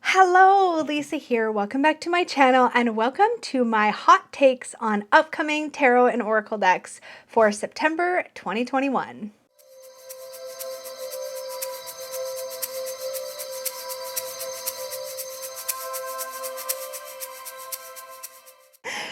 Hello, Lisa here. Welcome back to my channel and welcome to my hot takes on upcoming tarot and oracle decks for September 2021.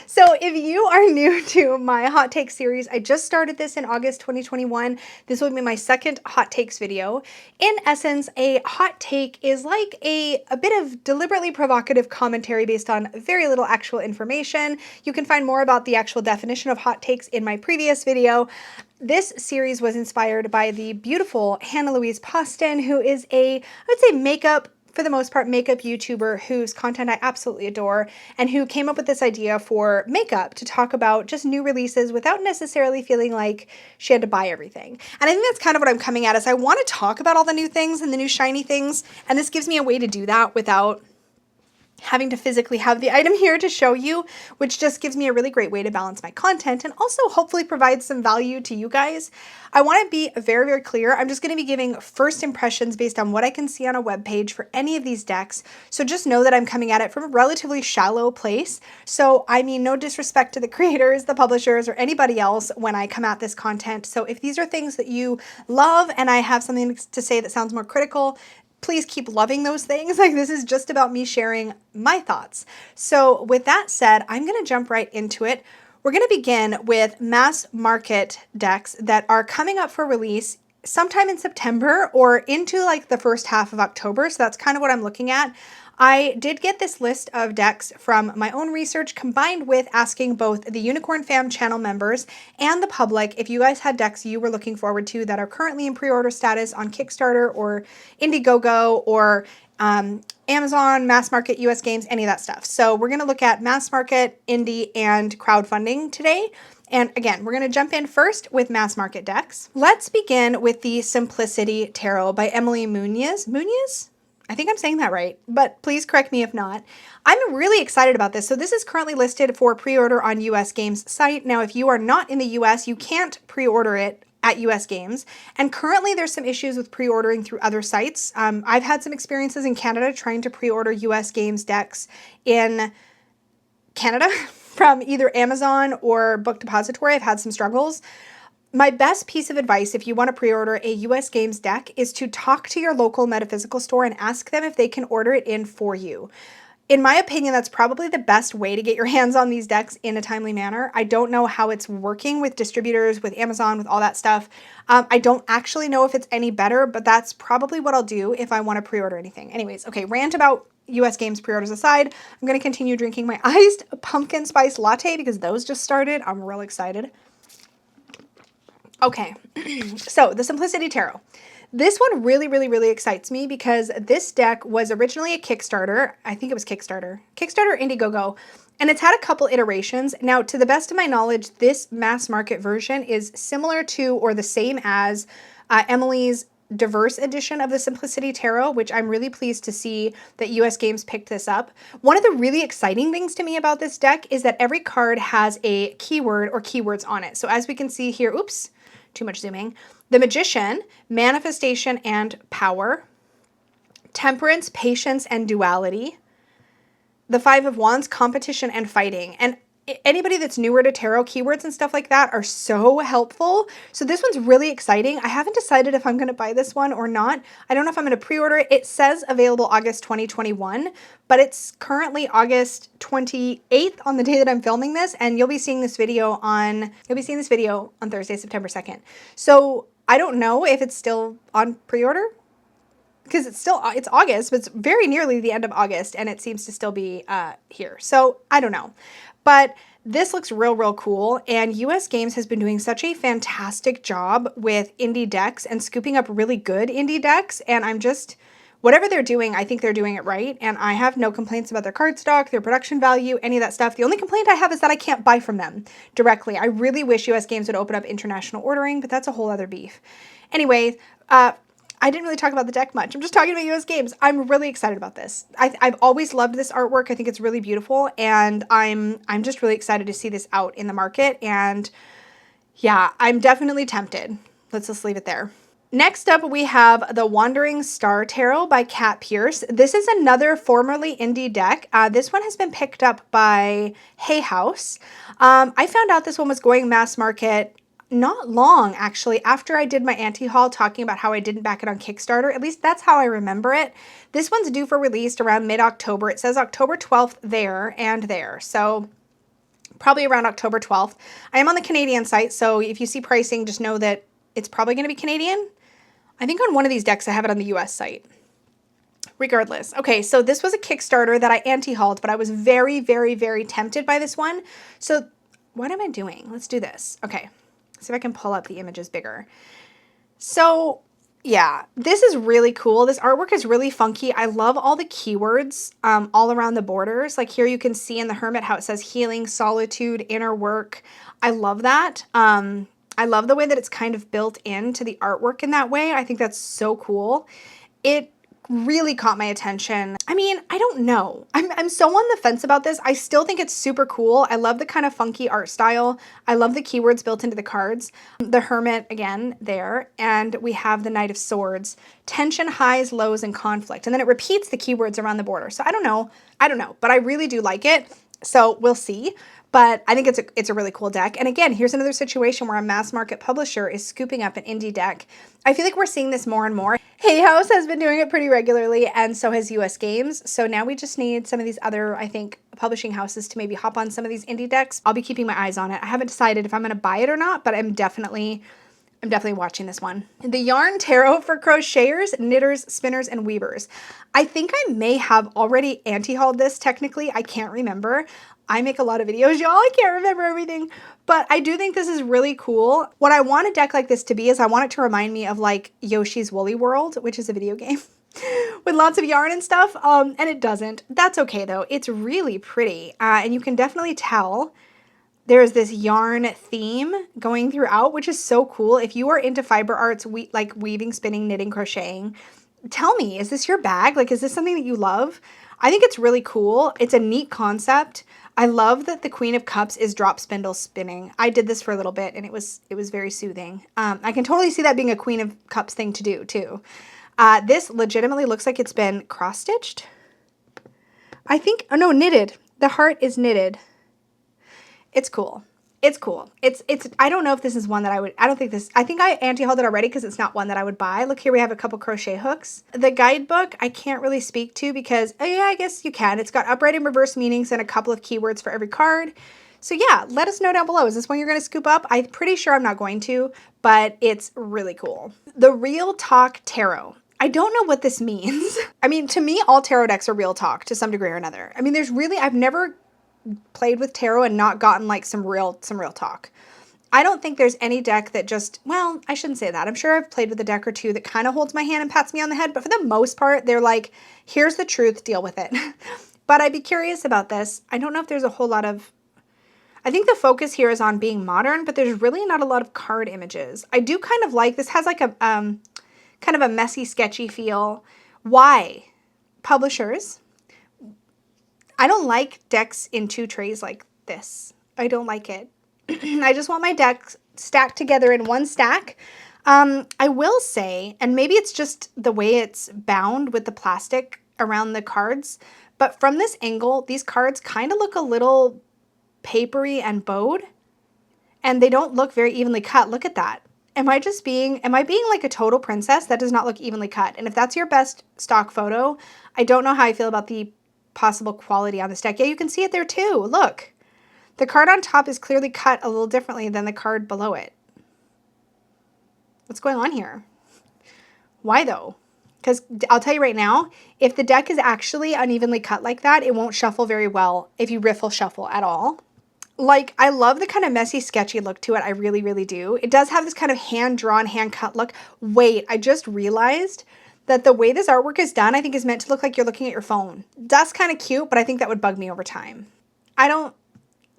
So if you are new to my hot take series, I just started this in August 2021. This will be my second hot takes video. In essence, a hot take is like a bit of deliberately provocative commentary based on very little actual information. You can find more about the actual definition of hot takes in my previous video. This series was inspired by the beautiful Hannah Louise Poston, who is I would say for the most part, makeup YouTuber whose content I absolutely adore, and who came up with this idea for makeup to talk about just new releases without necessarily feeling like she had to buy everything. And I think that's kind of what I'm coming at, is I want to talk about all the new things and the new shiny things, and this gives me a way to do that without having to physically have the item here to show you, which just gives me a really great way to balance my content and also hopefully provide some value to you guys. I want to be very, very clear. I'm just going to be giving first impressions based on what I can see on a web page for any of these decks. So just know that I'm coming at it from a relatively shallow place. So I mean, no disrespect to the creators, the publishers, or anybody else when I come at this content. So if these are things that you love and I have something to say that sounds more critical, please keep loving those things. Like, this is just about me sharing my thoughts. So with that said, I'm going to jump right into it. We're going to begin with mass market decks that are coming up for release sometime in September or into like the first half of October. So that's kind of what I'm looking at. I did get this list of decks from my own research, combined with asking both the Unicorn Fam channel members and the public if you guys had decks you were looking forward to that are currently in pre-order status on Kickstarter or Indiegogo or Amazon, mass market, US games, any of that stuff. So we're going to look at mass market, indie, and crowdfunding today. And again, we're going to jump in first with mass market decks. Let's begin with the Simplicity Tarot by Emily Munoz. Munoz? I think I'm saying that right, but please correct me if not. I'm really excited about this. So this is currently listed for pre-order on US Games site. Now, if you are not in the US, you can't pre-order it at US Games. And currently there's some issues with pre-ordering through other sites. I've had some experiences in Canada trying to pre-order US Games decks in Canada from either Amazon or Book Depository. I've had some struggles. My best piece of advice if you want to pre-order a US Games deck is to talk to your local metaphysical store and ask them if they can order it in for you. In my opinion, that's probably the best way to get your hands on these decks in a timely manner. I don't know how it's working with distributors, with Amazon, with all that stuff. I don't actually know if it's any better, but that's probably what I'll do if I want to pre-order anything. Anyways, okay, rant about US Games pre-orders aside, I'm going to continue drinking my iced pumpkin spice latte because those just started. I'm real excited. Okay, so the Simplicity Tarot. This one really, really, really excites me because this deck was originally a Kickstarter. I think it was Kickstarter, Indiegogo, and it's had a couple iterations. Now, to the best of my knowledge, this mass market version is similar to or the same as Emily's diverse edition of the Simplicity Tarot, which I'm really pleased to see that US Games picked this up. One of the really exciting things to me about this deck is that every card has a keyword or keywords on it. So as we can see here, oops, too much zooming. The Magician, manifestation and power, temperance, patience, and duality. The Five of Wands, competition and fighting. And anybody that's newer to tarot, keywords and stuff like that are so helpful. So this one's really exciting. I haven't decided if I'm going to buy this one or not. I don't know if I'm going to pre-order it. It says available August 2021, but it's currently August 28th on the day that I'm filming this, and you'll be seeing this video on Thursday, September 2nd. So I don't know if it's still on pre-order, because it's August, but it's very nearly the end of August, and it seems to still be here. So I don't know. But this looks real, real cool, and US Games has been doing such a fantastic job with indie decks and scooping up really good indie decks, and whatever they're doing, I think they're doing it right, and I have no complaints about their card stock, their production value, any of that stuff. The only complaint I have is that I can't buy from them directly. I really wish US Games would open up international ordering, but that's a whole other beef. Anyway, I didn't really talk about the deck much. I'm just talking about US Games. I'm really excited about this. I've always loved this artwork. I think it's really beautiful, and I'm just really excited to see this out in the market. And yeah, I'm definitely tempted. Let's just leave it there. Next up, we have the Wandering Star Tarot by Kat Pierce. This is another formerly indie deck. This one has been picked up by Hay House. I found out this one was going mass market not long, actually, after I did my anti-haul talking about how I didn't back it on Kickstarter. At least that's how I remember it. This one's due for release around mid-October. It says October 12th there and there. So probably around October 12th. I am on the Canadian site, so if you see pricing, just know that it's probably going to be Canadian. I think on one of these decks I have it on the US site. Regardless. Okay, so this was a Kickstarter that I anti-hauled, but I was very, very, very tempted by this one. So what am I doing? Let's do this. Okay, see if I can pull up the images bigger. So yeah, this is really cool. This artwork is really funky. I love all the keywords all around the borders. Like here you can see in the Hermit how it says healing, solitude, inner work. I love that. I love the way that it's kind of built into the artwork in that way. I think that's so cool. It really caught my attention. I mean, I don't know. I'm so on the fence about this. I still think it's super cool. I love the kind of funky art style. I love the keywords built into the cards. The Hermit, again, there. And we have the Knight of Swords. Tension, highs, lows, and conflict. And then it repeats the keywords around the border. So I don't know. But I really do like it. So we'll see. But I think it's a really cool deck. And again, here's another situation where a mass market publisher is scooping up an indie deck. I feel like we're seeing this more and more. Hay House has been doing it pretty regularly, and so has US Games. So now we just need some of these other, I think, publishing houses to maybe hop on some of these indie decks. I'll be keeping my eyes on it. I haven't decided if I'm going to buy it or not, but I'm definitely watching this one. The Yarn Tarot for crocheters, knitters, spinners, and weavers. I think I may have already anti-hauled this technically. I can't remember. I make a lot of videos, y'all. I can't remember everything. But I do think this is really cool. What I want a deck like this to be is I want it to remind me of like Yoshi's Woolly World, which is a video game with lots of yarn and stuff. And it doesn't. That's okay though. It's really pretty. And you can definitely tell there's this yarn theme going throughout, which is so cool. If you are into fiber arts, like weaving, spinning, knitting, crocheting, tell me, is this your bag? Like, is this something that you love? I think it's really cool. It's a neat concept. I love that the Queen of Cups is drop spindle spinning. I did this for a little bit and it was very soothing. I can totally see that being a Queen of Cups thing to do too. This legitimately looks like it's been cross-stitched. I think, oh no, knitted. The heart is knitted. It's cool. It's cool. I don't know if this is one that I think I anti-hauled it already because it's not one that I would buy. Look here, we have a couple crochet hooks. The guidebook, I can't really speak to because, oh yeah, I guess you can. It's got upright and reverse meanings and a couple of keywords for every card. So yeah, let us know down below. Is this one you're going to scoop up? I'm pretty sure I'm not going to, but it's really cool. The Real Talk Tarot. I don't know what this means. I mean, to me, all tarot decks are real talk to some degree or another. I mean, I've never played with tarot and not gotten like some real talk. I don't think there's any deck that just, well, I shouldn't say that. I'm sure I've played with a deck or two that kind of holds my hand and pats me on the head, but for the most part, they're like, here's the truth, deal with it. But I'd be curious about this. I don't know if there's a whole lot of, I think the focus here is on being modern, but there's really not a lot of card images. I do kind of like, this has like a kind of a messy, sketchy feel. Why? Publishers, I don't like decks in two trays like this. I don't like it. I just want my decks stacked together in one stack. I will say, and maybe it's just the way it's bound with the plastic around the cards, but from this angle, these cards kind of look a little papery and bowed, and they don't look very evenly cut. Look at that. Am I being like a total princess? That does not look evenly cut. And if that's your best stock photo, I don't know how I feel about the possible quality on this deck. Yeah, you can see it there too. Look, the card on top is clearly cut a little differently than the card below it. What's going on here? Why though? Because I'll tell you right now, if the deck is actually unevenly cut like that, it won't shuffle very well if you riffle shuffle at all. Like, I love the kind of messy, sketchy look to it. I really, really do. It does have this kind of hand-drawn, hand-cut look. Wait, I just realized that the way this artwork is done, I think is meant to look like you're looking at your phone. That's kind of cute, but I think that would bug me over time. I don't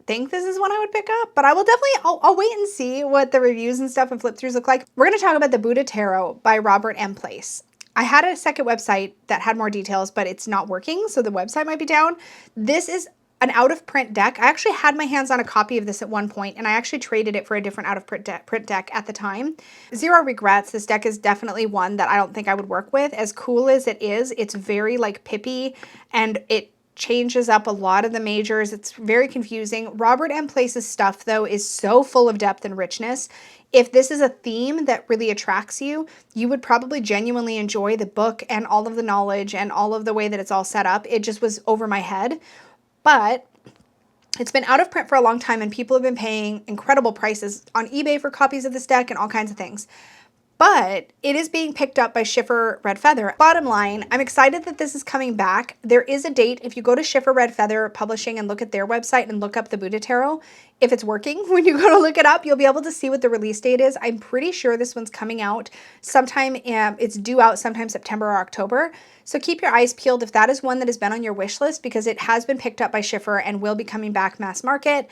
think this is one I would pick up, but I will definitely, I'll wait and see what the reviews and stuff and flip throughs look like. We're going to talk about the Buddha Tarot by Robert M. Place. I had a second website that had more details, but it's not working, so the website might be down. This is an out-of-print deck. I actually had my hands on a copy of this at one point, and I actually traded it for a different print deck at the time. Zero regrets. This deck is definitely one that I don't think I would work with. As cool as it is, it's very like pippy, and it changes up a lot of the majors. It's very confusing. Robert M. Place's stuff, though, is so full of depth and richness. If this is a theme that really attracts you, you would probably genuinely enjoy the book and all of the knowledge and all of the way that it's all set up. It just was over my head. But it's been out of print for a long time, and people have been paying incredible prices on eBay for copies of this deck and all kinds of things. But it is being picked up by Schiffer Red Feather. Bottom line, I'm excited that this is coming back. There is a date. If you go to Schiffer Red Feather Publishing and look at their website and look up the Buddha Tarot, if it's working, when you go to look it up, you'll be able to see what the release date is. I'm pretty sure this one's coming out sometime, it's due out sometime September or October. So keep your eyes peeled if that is one that has been on your wish list, because it has been picked up by Schiffer and will be coming back mass market.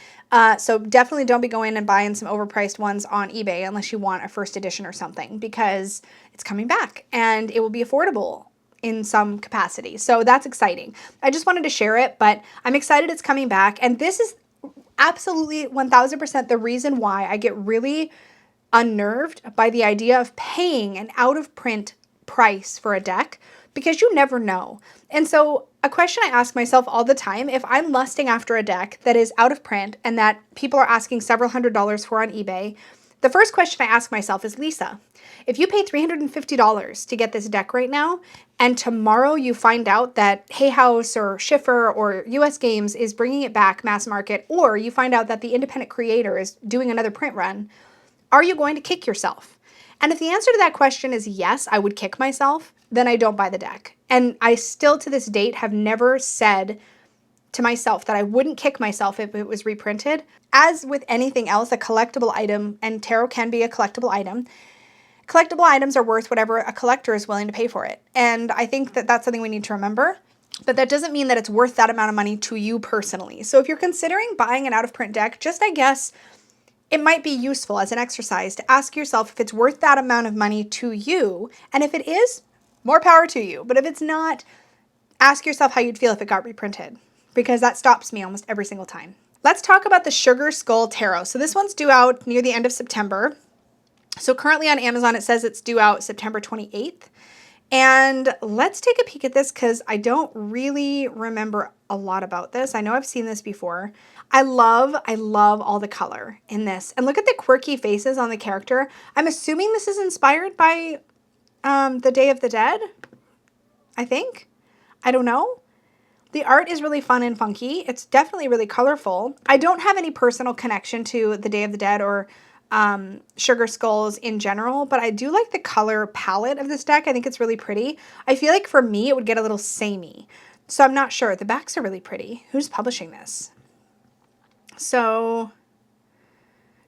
So definitely don't be going and buying some overpriced ones on eBay unless you want a first edition or something, because it's coming back and it will be affordable in some capacity. So that's exciting. I just wanted to share it, but I'm excited it's coming back. And this is absolutely 1000% the reason why I get really unnerved by the idea of paying an out-of-print price for a deck, because you never know. And so a question I ask myself all the time, if I'm lusting after a deck that is out of print and that people are asking several $100s for on eBay, the first question I ask myself is, Lisa, if you pay $350 to get this deck right now, and tomorrow you find out that Hay House or Schiffer or US Games is bringing it back mass market, or you find out that the independent creator is doing another print run, are you going to kick yourself? And if the answer to that question is yes, I would kick myself, then I don't buy the deck. And I still to this date have never said to myself that I wouldn't kick myself if it was reprinted. As with anything else, a collectible item, and tarot can be a collectible item, collectible items are worth whatever a collector is willing to pay for it. And I think that that's something we need to remember. But that doesn't mean that it's worth that amount of money to you personally. So if you're considering buying an out-of-print deck, just I guess it might be useful as an exercise to ask yourself if it's worth that amount of money to you. And if it is, more power to you. But if it's not, ask yourself how you'd feel if it got reprinted, because that stops me almost every single time. Let's talk about the Sugar Skull Tarot. So this one's due out near the end of September. So currently on Amazon, it says it's due out September 28th. And let's take a peek at this, because I don't really remember a lot about this. I know I've seen this before. I love all the color in this. And look at the quirky faces on the character. I'm assuming this is inspired by the Day of the Dead, I think. I don't know. The art is really fun and funky. It's definitely really colorful. I don't have any personal connection to the Day of the Dead or Sugar Skulls in general, but I do like the color palette of this deck. I think it's really pretty. I feel like for me, it would get a little samey. So I'm not sure. The backs are really pretty. Who's publishing this? So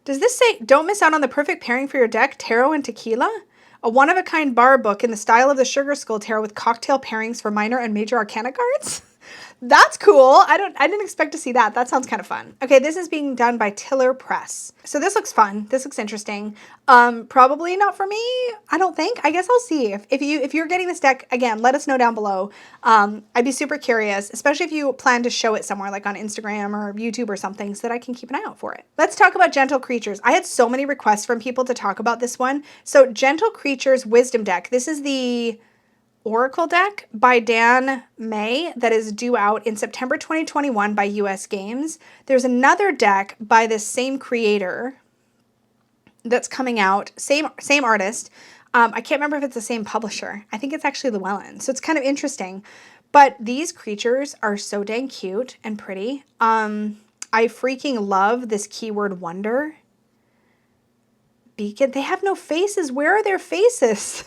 does this say, don't miss out on the perfect pairing for your deck, tarot and tequila? A one-of-a-kind bar book in the style of the Sugar Skull Tarot with cocktail pairings for minor and major arcana cards? That's cool. I didn't expect to see that. That sounds kind of fun. Okay, this is being done by Tiller Press. So this looks fun. This looks interesting. Probably not for me, I don't think. I guess I'll see. If you're getting this deck, again, let us know down below. I'd be super curious, especially if you plan to show it somewhere like on Instagram or YouTube or something, so that I can keep an eye out for it. Let's talk about Gentle Creatures. I had so many requests from people to talk about this one. So Gentle Creatures Wisdom Deck. This is the Oracle deck by Dan May that is due out in September 2021 by US Games. There's another deck by this same creator that's coming out, same artist. I can't remember if it's the same publisher. I think it's actually Llewellyn. So it's kind of interesting. But these creatures are so dang cute and pretty. I freaking love this keyword wonder. Beacon. They have no faces. Where are their faces?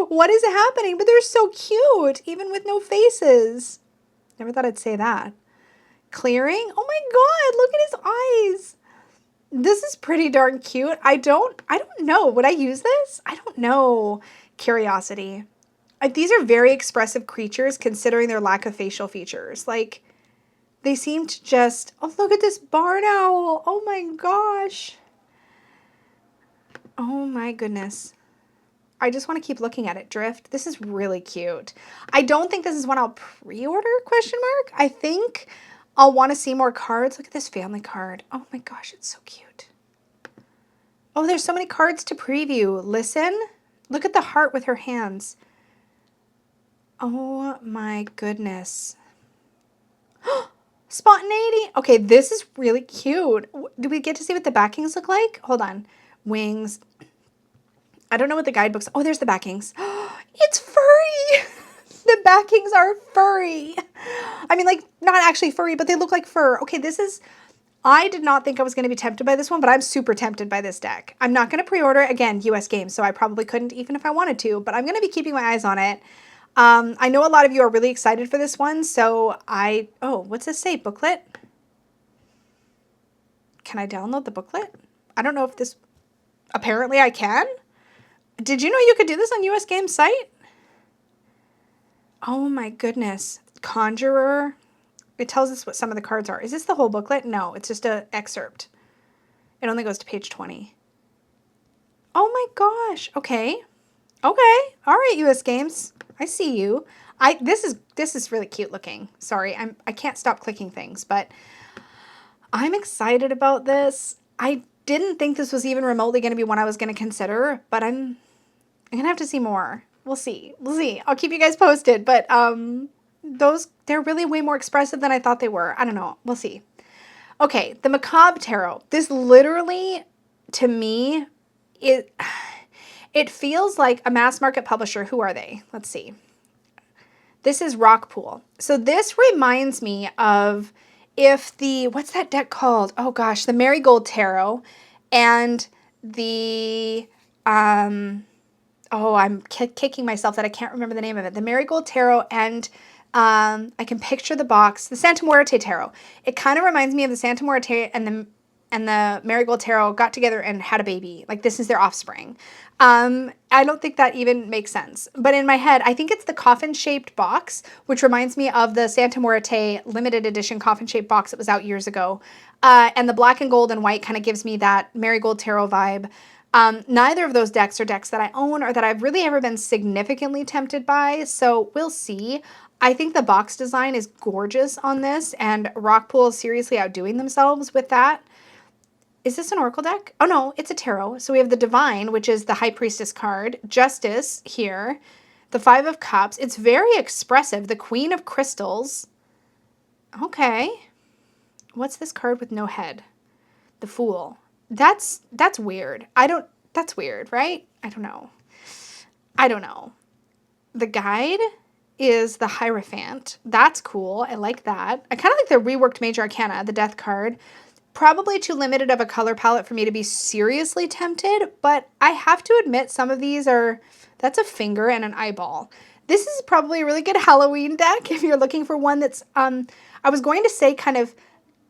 What is happening? But they're so cute, even with no faces. Never thought I'd say that. Clearing? Oh my God, look at his eyes. This is pretty darn cute. I don't know. Would I use this? I don't know. Curiosity. These are very expressive creatures considering their lack of facial features. Like, they seem to just, oh, look at this barn owl. Oh my gosh. Oh my goodness. I just want to keep looking at it. Drift. This is really cute. I don't think this is one I'll pre-order, question mark. I think I'll want to see more cards. Look at this family card. Oh my gosh, it's so cute. Oh, there's so many cards to preview. Listen. Look at the heart with her hands. Oh my goodness. Spontaneity. Okay, this is really cute. Do we get to see what the backings look like? Hold on. Wings. I don't know what the guidebooks. Oh, there's the backings. It's furry. The backings are furry. I mean, like, not actually furry, but they look like fur. Okay, this is... I did not think I was going to be tempted by this one, but I'm super tempted by this deck. I'm not going to pre-order it. Again, US games, so I probably couldn't even if I wanted to, but I'm going to be keeping my eyes on it. I know a lot of you are really excited for this one, so oh, what's this say? Booklet? Can I download the booklet? I don't know if this... Apparently I can. Did you know you could do this on US Games site? Oh my goodness. Conjurer. It tells us what some of the cards are. Is this the whole booklet? No, it's just an excerpt. It only goes to page 20. Oh my gosh. Okay. Okay. All right, US Games. I see you. This is really cute looking. Sorry, I can't stop clicking things, but I'm excited about this. I didn't think this was even remotely going to be one I was going to consider, but I'm going to have to see more. We'll see. We'll see. I'll keep you guys posted, but they're really way more expressive than I thought they were. I don't know. We'll see. Okay, the Macabre Tarot. This literally, to me, it feels like a mass market publisher. Who are they? Let's see. This is Rockpool. So this reminds me of if the, what's that deck called? Oh gosh, the Marigold Tarot and the, oh, I'm kicking myself that I can't remember the name of it. The Marigold Tarot and I can picture the box, the Santa Muerte Tarot. It kind of reminds me of the Santa Muerte and the Marigold Tarot got together and had a baby. Like this is their offspring. I don't think that even makes sense. But in my head, I think it's the coffin-shaped box, which reminds me of the Santa Muerte limited edition coffin-shaped box that was out years ago. And the black and gold and white kind of gives me that Marigold Tarot vibe. Neither of those decks are decks that I own or that I've really ever been significantly tempted by, so we'll see. I think the box design is gorgeous on this, and Rockpool is seriously outdoing themselves with that. Is this an Oracle deck? Oh no, it's a tarot. So we have the Divine, which is the High Priestess card, Justice here, the Five of Cups. It's very expressive. The Queen of Crystals. Okay. What's this card with no head? The Fool. That's weird. That's weird, right? I don't know. I don't know. The Guide is the Hierophant. That's cool. I like that. I kind of like the reworked Major Arcana, the Death card. Probably too limited of a color palette for me to be seriously tempted, but I have to admit some of these are, that's a finger and an eyeball. This is probably a really good Halloween deck if you're looking for one that's, I was going to say kind of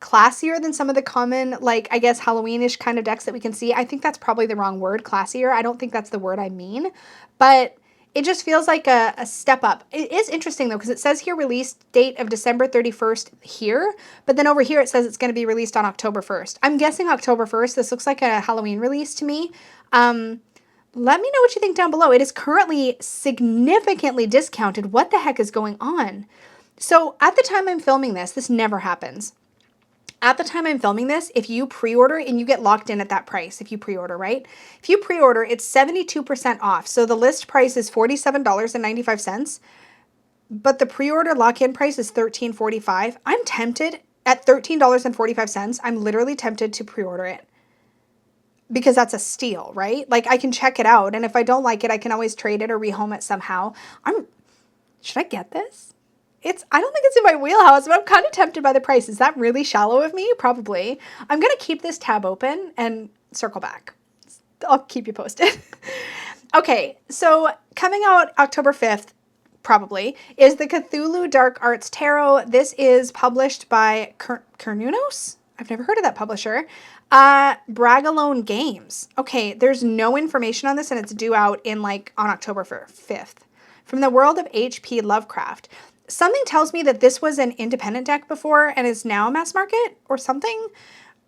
classier than some of the common, like, I guess Halloween-ish kind of decks that we can see. I think that's probably the wrong word, classier. I don't think that's the word I mean, but it just feels like a step up. It is interesting, though, because it says here release date of December 31st here, but then over here it says it's going to be released on October 1st. I'm guessing October 1st. This looks like a Halloween release to me. Let me know what you think down below. It is currently significantly discounted. What the heck is going on? So at the time I'm filming this, this never happens. At the time I'm filming this, if you pre-order, and you get locked in at that price, if you pre-order, right? If you pre-order, it's 72% off. So the list price is $47.95, but the pre-order lock-in price is $13.45. I'm tempted at $13.45. I'm literally tempted to pre-order it because that's a steal, right? Like I can check it out, and if I don't like it, I can always trade it or rehome it somehow. Should I get this? I don't think it's in my wheelhouse, but I'm kind of tempted by the price. Is that really shallow of me? Probably. I'm going to keep this tab open and circle back. I'll keep you posted. Okay, so coming out October 5th, probably, is the Cthulhu Dark Arts Tarot. This is published by Kernunos? I've never heard of that publisher. Bragalone Games. Okay, there's no information on this, and it's due out in on October 5th. From the world of H.P. Lovecraft. Something tells me that this was an independent deck before and is now mass market or something.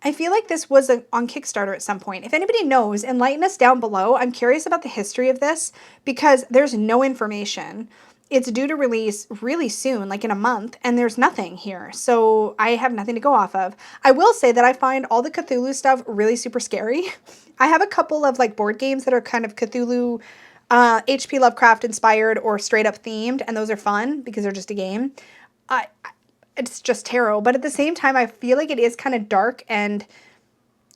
I feel like this was on Kickstarter at some point. If anybody knows, enlighten us down below. I'm curious about the history of this because there's no information. it's due to release really soon, like in a month, and there's nothing here. So I have nothing to go off of. I will say that I find all the Cthulhu stuff really super scary. I have a couple of like board games that are kind of Cthulhu, HP Lovecraft inspired or straight up themed, and those are fun because they're just a game. It's just tarot, but at the same time, I feel like it is kind of dark, and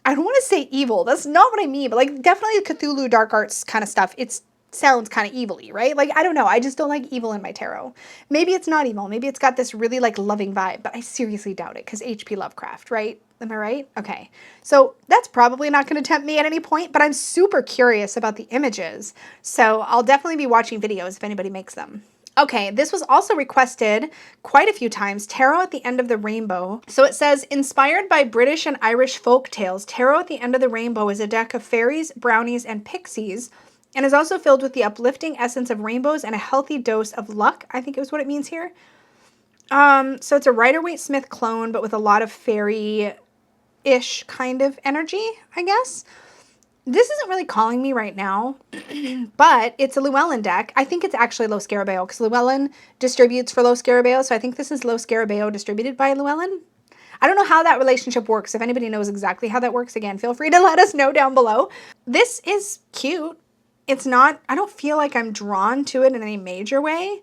I don't want to say evil. That's not what I mean, but like definitely Cthulhu dark arts kind of stuff. It sounds kind of evil-y, right? Like, I don't know. I just don't like evil in my tarot. Maybe it's not evil. Maybe it's got this really like loving vibe, but I seriously doubt it because HP Lovecraft, right? Am I right? Okay. So that's probably not going to tempt me at any point, but I'm super curious about the images. So I'll definitely be watching videos if anybody makes them. Okay, this was also requested quite a few times, Tarot at the End of the Rainbow. So it says, inspired by British and Irish folk tales, Tarot at the End of the Rainbow is a deck of fairies, brownies, and pixies, and is also filled with the uplifting essence of rainbows and a healthy dose of luck, I think is what it means here. So it's a Rider-Waite-Smith clone, but with a lot of fairy-ish kind of energy, I guess. This isn't really calling me right now, but it's a Llewellyn deck. I think it's actually Lo Scarabeo because Llewellyn distributes for Lo Scarabeo, so I think this is Lo Scarabeo distributed by Llewellyn. I don't know how that relationship works. If anybody knows exactly how that works, again, feel free to let us know down below. This is cute. It's not, I don't feel like I'm drawn to it in any major way.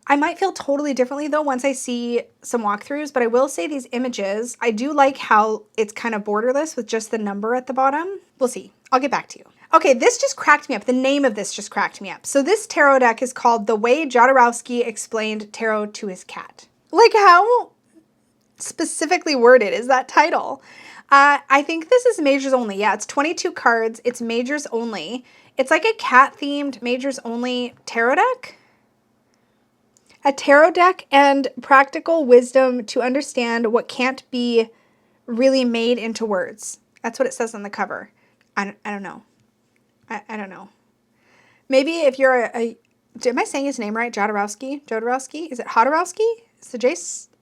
I might feel totally differently though once I see some walkthroughs, but I will say these images, I do like how it's kind of borderless with just the number at the bottom. We'll see. I'll get back to you. Okay, this just cracked me up. The name of this just cracked me up. So this tarot deck is called The Way Jodorowsky Explained Tarot to His Cat. Like, how specifically worded is that title? I think this is majors only. Yeah, it's 22 cards. It's majors only. It's like a cat-themed majors only tarot deck. A tarot deck and practical wisdom to understand what can't be really made into words. That's what it says on the cover. I don't know. I don't know. Maybe if you're am I saying his name right? Jodorowsky? Jodorowsky? Is it Hodorowsky? Is the J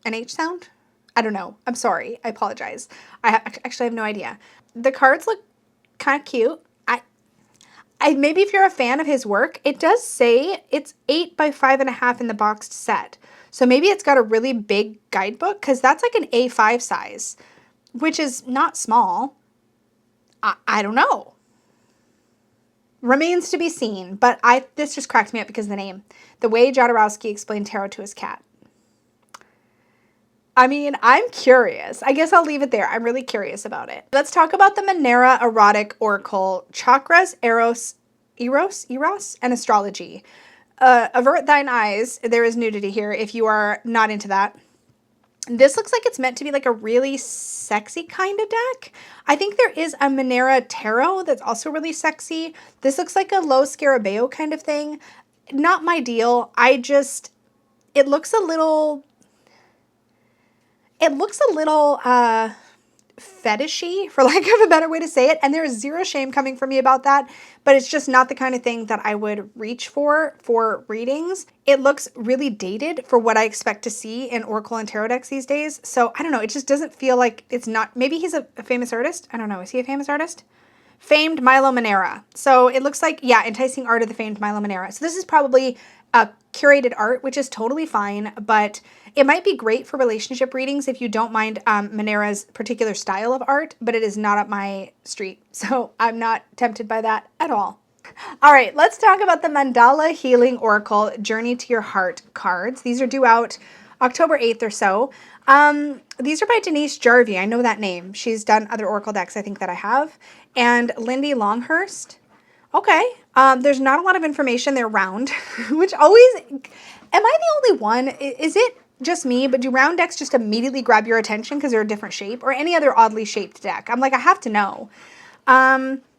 an H sound? I don't know. I'm sorry. I apologize. Actually have no idea. The cards look kind of cute. Maybe if you're a fan of his work, it does say it's 8 by 5.5 in the boxed set. So maybe it's got a really big guidebook because that's like an A5 size, which is not small. I don't know. Remains to be seen, but this just cracked me up because of the name. The Way Jodorowsky Explained Tarot to His Cat. I mean, I'm curious. I guess I'll leave it there. I'm really curious about it. Let's talk about the Monera Erotic Oracle, Chakras, Eros, and Astrology. Avert thine eyes. There is nudity here if you are not into that. This looks like it's meant to be like a really sexy kind of deck. I think there is a Monera Tarot that's also really sexy. This looks like a Lo Scarabeo kind of thing. Not my deal. It looks a little fetishy, for lack of a better way to say it, and there is zero shame coming from me about that, but it's just not the kind of thing that I would reach for readings. It looks really dated for what I expect to see in Oracle and Tarot decks these days, so I don't know, it just doesn't feel like it's not, maybe he's a famous artist? I don't know, is he a famous artist? Famed Milo Manera. So it looks like, yeah, enticing art of the famed Milo Manera. So this is probably a curated art, which is totally fine, but it might be great for relationship readings if you don't mind Manera's particular style of art, but it is not up my street. So I'm not tempted by that at all. All right, let's talk about the Mandala Healing Oracle Journey to Your Heart cards. These are due out October 8th or so. These are by Denise Jarvie. I know that name. She's done other Oracle decks, I think, that I have. And Lindy Longhurst. Okay. There's not a lot of information. They're round, which always, am I the only one? Is it just me? But do round decks just immediately grab your attention because they're a different shape, or any other oddly shaped deck? I'm like, I have to know.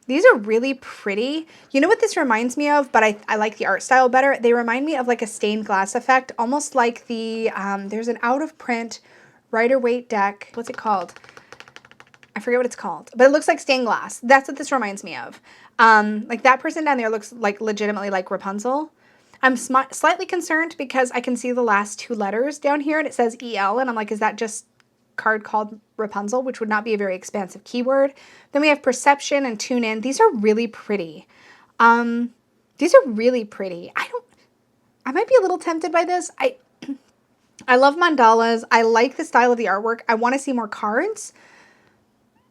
These are really pretty. You know what this reminds me of, but I like the art style better? They remind me of like a stained glass effect, almost like the, there's an out of print Rider-Waite deck. What's it called? I forget what it's called, but it looks like stained glass. That's what this reminds me of. Like that person down there looks like legitimately like Rapunzel. I'm slightly concerned because I can see the last two letters down here and it says EL, and I'm like, is that just card called Rapunzel, which would not be a very expansive keyword. Then we have Perception and Tune In. These are really pretty. These are really pretty. I might be a little tempted by this. I love mandalas. I like the style of the artwork. I want to see more cards,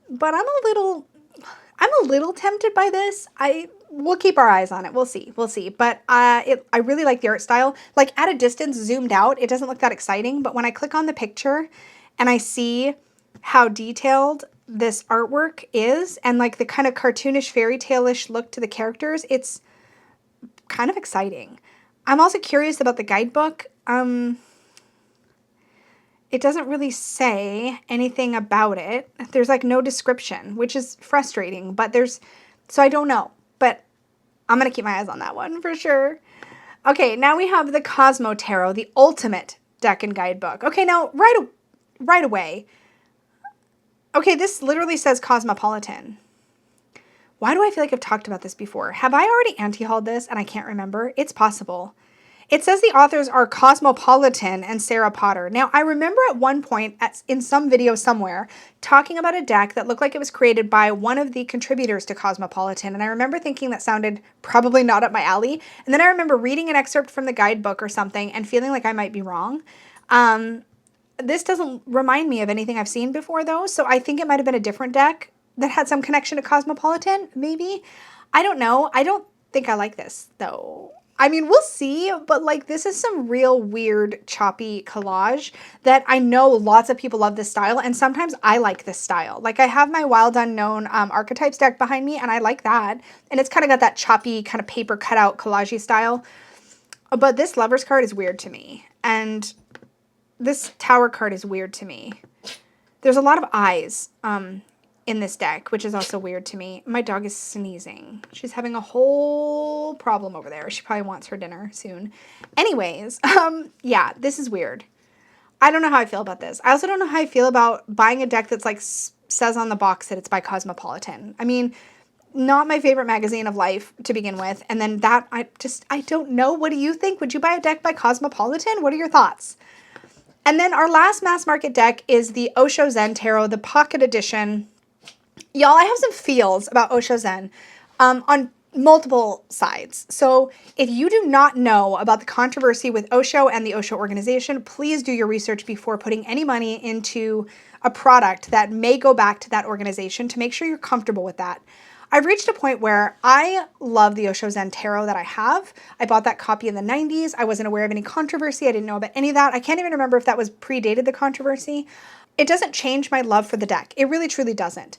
but I'm a little tempted by this. We'll keep our eyes on it. We'll see. We'll see. But I really like the art style. Like at a distance, zoomed out, it doesn't look that exciting. But when I click on the picture and I see how detailed this artwork is and like the kind of cartoonish, fairy tale-ish look to the characters, it's kind of exciting. I'm also curious about the guidebook. It doesn't really say anything about it. There's like no description, which is frustrating, but so I don't know, but I'm going to keep my eyes on that one for sure. Okay, now we have the Cosmo Tarot, the ultimate deck and guidebook. Okay, now right away. Okay, this literally says Cosmopolitan. Why do I feel like I've talked about this before? Have I already anti-hauled this and I can't remember? It's possible. It says the authors are Cosmopolitan and Sarah Potter. Now, I remember at one point in some video somewhere talking about a deck that looked like it was created by one of the contributors to Cosmopolitan, and I remember thinking that sounded probably not up my alley. And then I remember reading an excerpt from the guidebook or something and feeling like I might be wrong. This doesn't remind me of anything I've seen before, though, so I think it might have been a different deck that had some connection to Cosmopolitan, maybe. I don't know. I don't think I like this, though. I mean, we'll see, but like this is some real weird choppy collage that I know lots of people love this style, and sometimes I like this style. Like I have my Wild Unknown Archetypes deck behind me, and I like that. And it's kind of got that choppy kind of paper cutout collagey style. But this Lovers card is weird to me, and this Tower card is weird to me. There's a lot of eyes in this deck, which is also weird to me. My dog is sneezing. She's having a whole problem over there. She probably wants her dinner soon. Anyways, yeah, this is weird. I don't know how I feel about this. I also don't know how I feel about buying a deck that's like says on the box that it's by Cosmopolitan. I mean, not my favorite magazine of life to begin with. And then that, I don't know. What do you think? Would you buy a deck by Cosmopolitan? What are your thoughts? And then our last mass market deck is the Osho Zen Tarot, the Pocket Edition. Y'all, I have some feels about Osho Zen on multiple sides. So if you do not know about the controversy with Osho and the Osho organization, please do your research before putting any money into a product that may go back to that organization to make sure you're comfortable with that. I've reached a point where I love the Osho Zen Tarot that I have. I bought that copy in the 90s. I wasn't aware of any controversy. I didn't know about any of that. I can't even remember if that was predated the controversy. It doesn't change my love for the deck. It really, truly doesn't.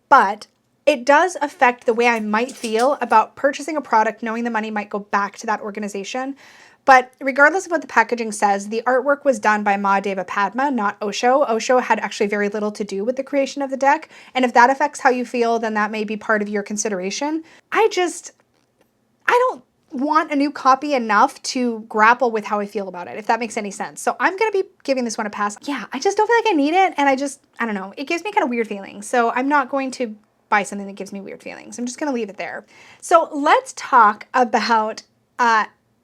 But it does affect the way I might feel about purchasing a product knowing the money might go back to that organization. But regardless of what the packaging says, the artwork was done by Mahadeva Padma, not Osho. Osho had actually very little to do with the creation of the deck. And if that affects how you feel, then that may be part of your consideration. I don't want a new copy enough to grapple with how I feel about it, if that makes any sense. So I'm going to be giving this one a pass. Yeah, I just don't feel like I need it. And I don't know, it gives me kind of weird feelings. So I'm not going to buy something that gives me weird feelings. I'm just going to leave it there. So let's talk about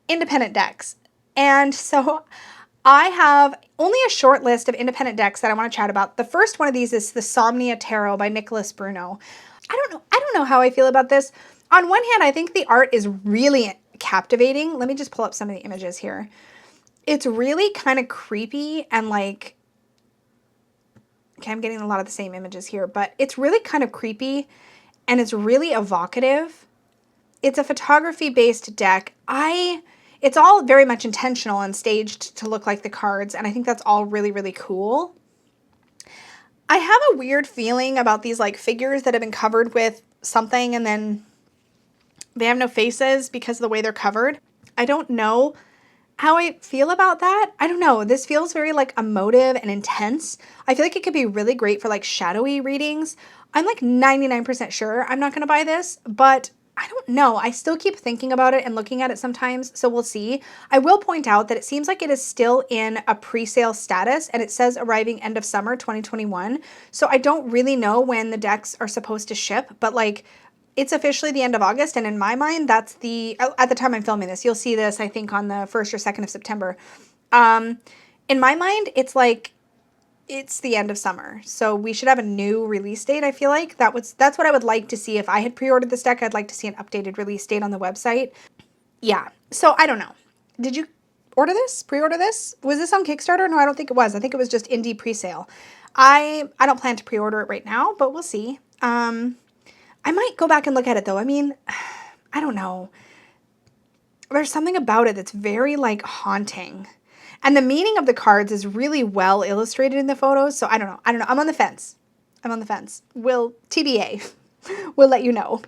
independent decks. And so I have only a short list of independent decks that I want to chat about. The first one of these is the Somnia Tarot by Nicholas Bruno. I don't know how I feel about this. On one hand, I think the art is really captivating. Let me just pull up some of the images here. It's really kind of creepy and like, okay, I'm getting a lot of the same images here, but it's really kind of creepy and it's really evocative. It's a photography-based deck. It's all very much intentional and staged to look like the cards, and I think that's all really, really cool. I have a weird feeling about these like figures that have been covered with something and then they have no faces because of the way they're covered. I don't know how I feel about that. I don't know. This feels very like emotive and intense. I feel like it could be really great for like shadowy readings. I'm like 99% sure I'm not going to buy this, but I don't know. I still keep thinking about it and looking at it sometimes, so we'll see. I will point out that it seems like it is still in a pre-sale status, and it says arriving end of summer 2021. So I don't really know when the decks are supposed to ship, but like it's officially the end of August, and in my mind, that's at the time I'm filming this, you'll see this, I think, on the 1st or 2nd of September. In my mind, it's like, it's the end of summer, so we should have a new release date. I feel like that's what I would like to see. If I had pre-ordered this deck, I'd like to see an updated release date on the website. Yeah, so I don't know. Did you order this? Pre-order this? Was this on Kickstarter? No, I don't think it was. I think it was just indie pre-sale. I don't plan to pre-order it right now, but we'll see. I might go back and look at it though. I mean, I don't know. There's something about it that's very like haunting. And the meaning of the cards is really well illustrated in the photos. So I don't know. I'm on the fence. We'll TBA. We'll let you know.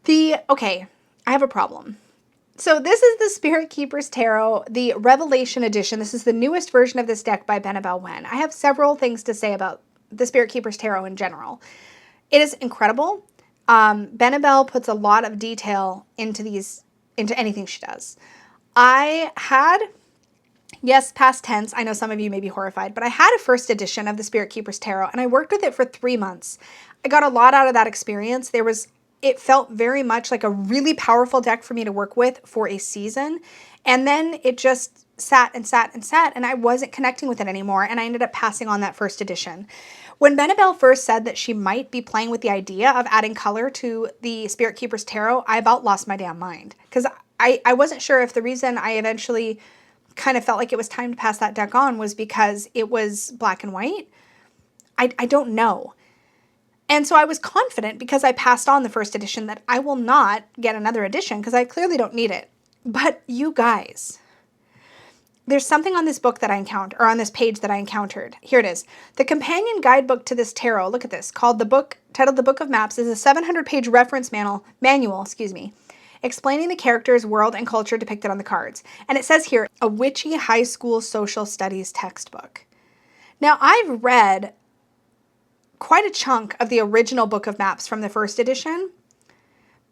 Okay, I have a problem. So this is the Spirit Keepers Tarot, the Revelation Edition. This is the newest version of this deck by Burnaby. I have several things to say about the Spirit Keepers Tarot in general. It is incredible. Burnaby puts a lot of detail into anything she does. I had, yes, past tense, I know some of you may be horrified, but I had a first edition of the Spirit Keepers Tarot, and I worked with it for 3 months. I got a lot out of that experience. It felt very much like a really powerful deck for me to work with for a season. And then it just sat and sat and sat, and I wasn't connecting with it anymore. And I ended up passing on that first edition. When Burnaby first said that she might be playing with the idea of adding color to the Spirit Keepers Tarot, I about lost my damn mind. Because I wasn't sure if the reason I eventually kind of felt like it was time to pass that deck on was because it was black and white. I don't know. And so I was confident because I passed on the first edition that I will not get another edition because I clearly don't need it. But you guys, there's something on this book that I encountered, or on this page that I encountered. Here it is. The companion guidebook to this tarot, look at this, titled The Book of Maps, is a 700-page reference manual, explaining the characters, world, and culture depicted on the cards. And it says here, a witchy high school social studies textbook. Now, I've read quite a chunk of the original Book of Maps from the first edition,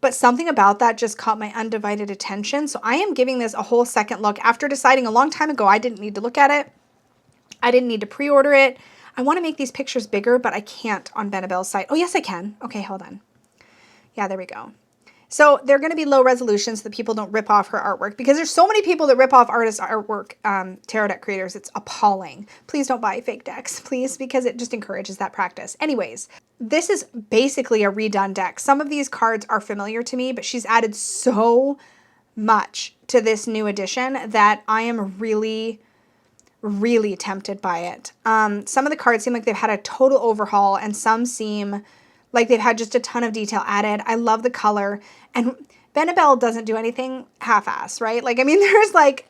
but something about that just caught my undivided attention. So I am giving this a whole second look after deciding a long time ago I didn't need to look at it. I didn't need to pre-order it. I want to make these pictures bigger, but I can't on Burnaby's site. Oh, yes, I can. Okay, hold on. Yeah, there we go. So they're going to be low resolution so that people don't rip off her artwork, because there's so many people that rip off artists' artwork, tarot deck creators. It's appalling. Please don't buy fake decks, please, because it just encourages that practice. Anyways, this is basically a redone deck. Some of these cards are familiar to me, but she's added so much to this new edition that I am really, really tempted by it. Some of the cards seem like they've had a total overhaul, and some seem like they've had just a ton of detail added. I love the color. And Burnaby doesn't do anything half-ass, right? Like, I mean,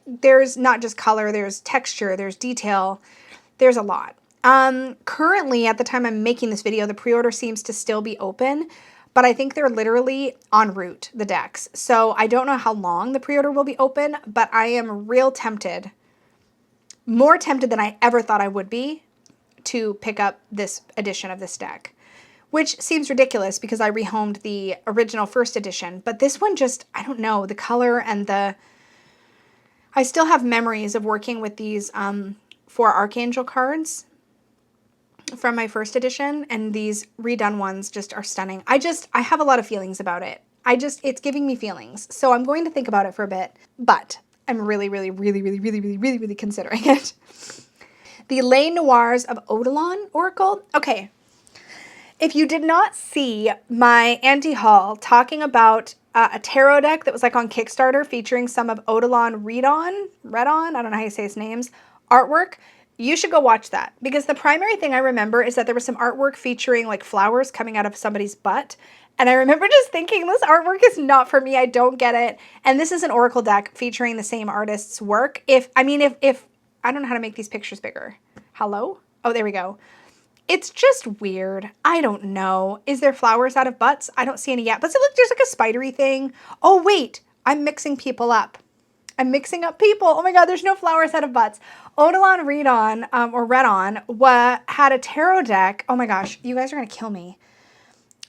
there's not just color, there's texture, there's detail, there's a lot. Currently, at the time I'm making this video, the pre-order seems to still be open, but I think they're literally en route, the decks. So I don't know how long the pre-order will be open, but I am real tempted, more tempted than I ever thought I would be, to pick up this edition of this deck. Which seems ridiculous because I rehomed the original first edition. But this one just, I don't know, the color and I still have memories of working with these 4 Archangel cards from my first edition. And these redone ones just are stunning. I have a lot of feelings about it. It's giving me feelings. So I'm going to think about it for a bit. But I'm really, really, really, really, really, really, really, really considering it. The Les Noirs of Eidolon Oracle. Okay. If you did not see my anti-haul talking about a tarot deck that was like on Kickstarter featuring some of Eidolon Redon, I don't know how you say his name's artwork, you should go watch that. Because the primary thing I remember is that there was some artwork featuring like flowers coming out of somebody's butt. And I remember just thinking, this artwork is not for me. I don't get it. And this is an Oracle deck featuring the same artist's work. If I don't know how to make these pictures bigger. Hello? Oh, there we go. It's just weird. I don't know. Is there flowers out of butts? I don't see any yet. But see, look, there's like a spidery thing. Oh, wait. I'm mixing people up. I'm mixing up people. Oh my God, there's no flowers out of butts. Eidolon Redon, or Redon, had a tarot deck. Oh my gosh, you guys are going to kill me.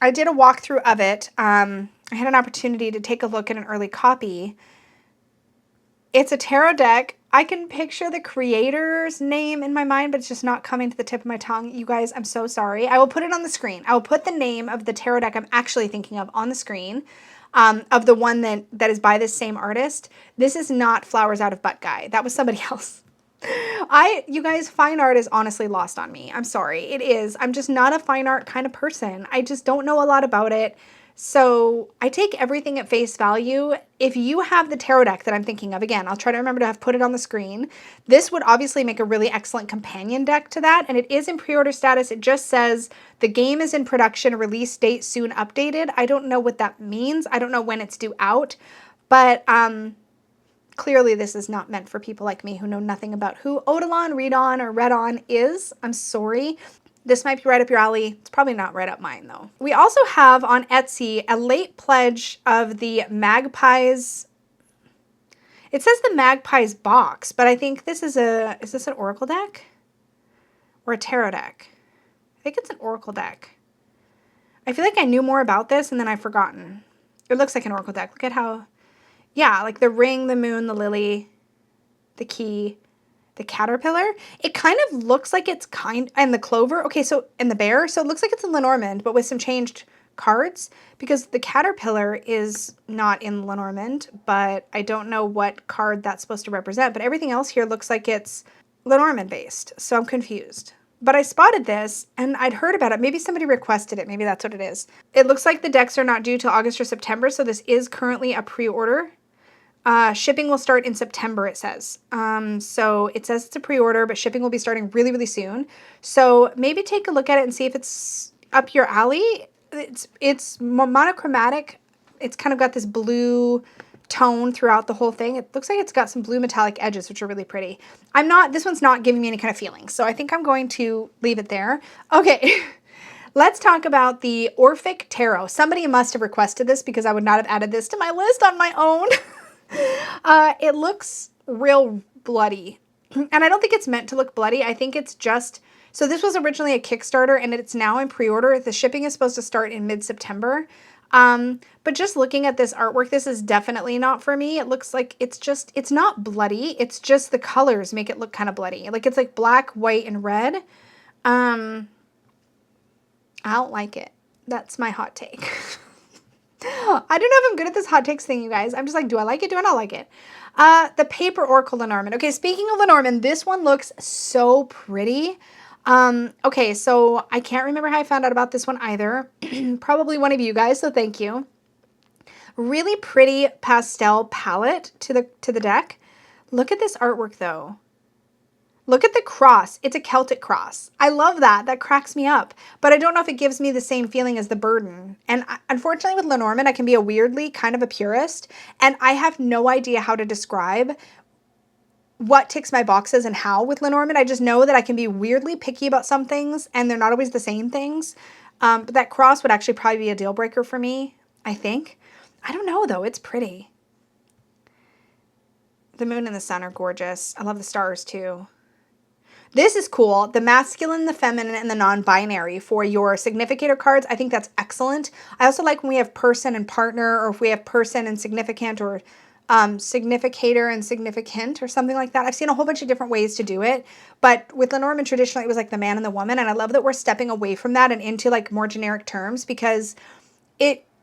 I did a walkthrough of it. I had an opportunity to take a look at an early copy. It's a tarot deck. I can picture the creator's name in my mind, but it's just not coming to the tip of my tongue. You guys, I'm so sorry. I will put it on the screen. I will put the name of the tarot deck I'm actually thinking of on the screen, of the one that is by this same artist. This is not Flowers Out of Butt Guy. That was somebody else. You guys, fine art is honestly lost on me. I'm sorry. It is. I'm just not a fine art kind of person. I just don't know a lot about it. So I take everything at face value. If you have the tarot deck that I'm thinking of, again, I'll try to remember to have put it on the screen. This would obviously make a really excellent companion deck to that, and it is in pre-order status. It just says the game is in production, release date soon updated. I don't know what that means. I don't know when it's due out, but clearly this is not meant for people like me who know nothing about who Odilon, Redon, or Redon is. I'm sorry. This might be right up your alley. It's probably not right up mine though. We also have on Etsy a late pledge of the Magpies. It says the Magpies box, but I think this is this an Oracle deck? Or a tarot deck? I think it's an Oracle deck. I feel like I knew more about this and then I've forgotten. It looks like an Oracle deck. Look at how, yeah, like the ring, the moon, the lily, the key, the caterpillar. It kind of looks like it's and the clover. Okay, so, and the bear. So it looks like it's in Lenormand, but with some changed cards because the caterpillar is not in Lenormand, but I don't know what card that's supposed to represent. But everything else here looks like it's Lenormand based. So I'm confused. But I spotted this and I'd heard about it. Maybe somebody requested it. Maybe that's what it is. It looks like the decks are not due till August or September. So this is currently a pre-order. Shipping will start in September, it says. So it says it's a pre-order, but shipping will be starting really, really soon. So maybe take a look at it and see if it's up your alley. It's monochromatic. It's kind of got this blue tone throughout the whole thing. It looks like it's got some blue metallic edges, which are really pretty. This one's not giving me any kind of feeling, so I think I'm going to leave it there. Okay. Let's talk about the Orphic Tarot. Somebody must have requested this because I would not have added this to my list on my own. It looks real bloody, and I don't think it's meant to look bloody. I think it's just, so this was originally a Kickstarter and it's now in pre-order. The shipping is supposed to start in mid-September. But just looking at this artwork, this is definitely not for me. It looks like it's not bloody. It's just the colors make it look kind of bloody. Like it's like black, white, and red. I don't like it. That's my hot take. I don't know if I'm good at this hot takes thing, you guys. I'm just like, do I like it? Do I not like it? The Paper Oracle Lenormand. Okay, speaking of Lenormand, this one looks so pretty. Okay, so I can't remember how I found out about this one either. Probably one of you guys, so thank you. Really pretty pastel palette to the deck. Look at this artwork though. Look at the cross. It's a Celtic cross. I love that. That cracks me up. But I don't know if it gives me the same feeling as the burden. And unfortunately with Lenormand, I can be a weirdly kind of a purist. And I have no idea how to describe what ticks my boxes and how with Lenormand. I just know that I can be weirdly picky about some things and they're not always the same things. But that cross would actually probably be a deal breaker for me, I think. I don't know though. It's pretty. The moon and the sun are gorgeous. I love the stars too. This is cool. The masculine, the feminine, and the non-binary for your significator cards. I think that's excellent. I also like when we have person and partner, or if we have person and significant, or significator and significant, or something like that. I've seen a whole bunch of different ways to do it. But with Lenormand, traditionally, it was like the man and the woman. And I love that we're stepping away from that and into like more generic terms, because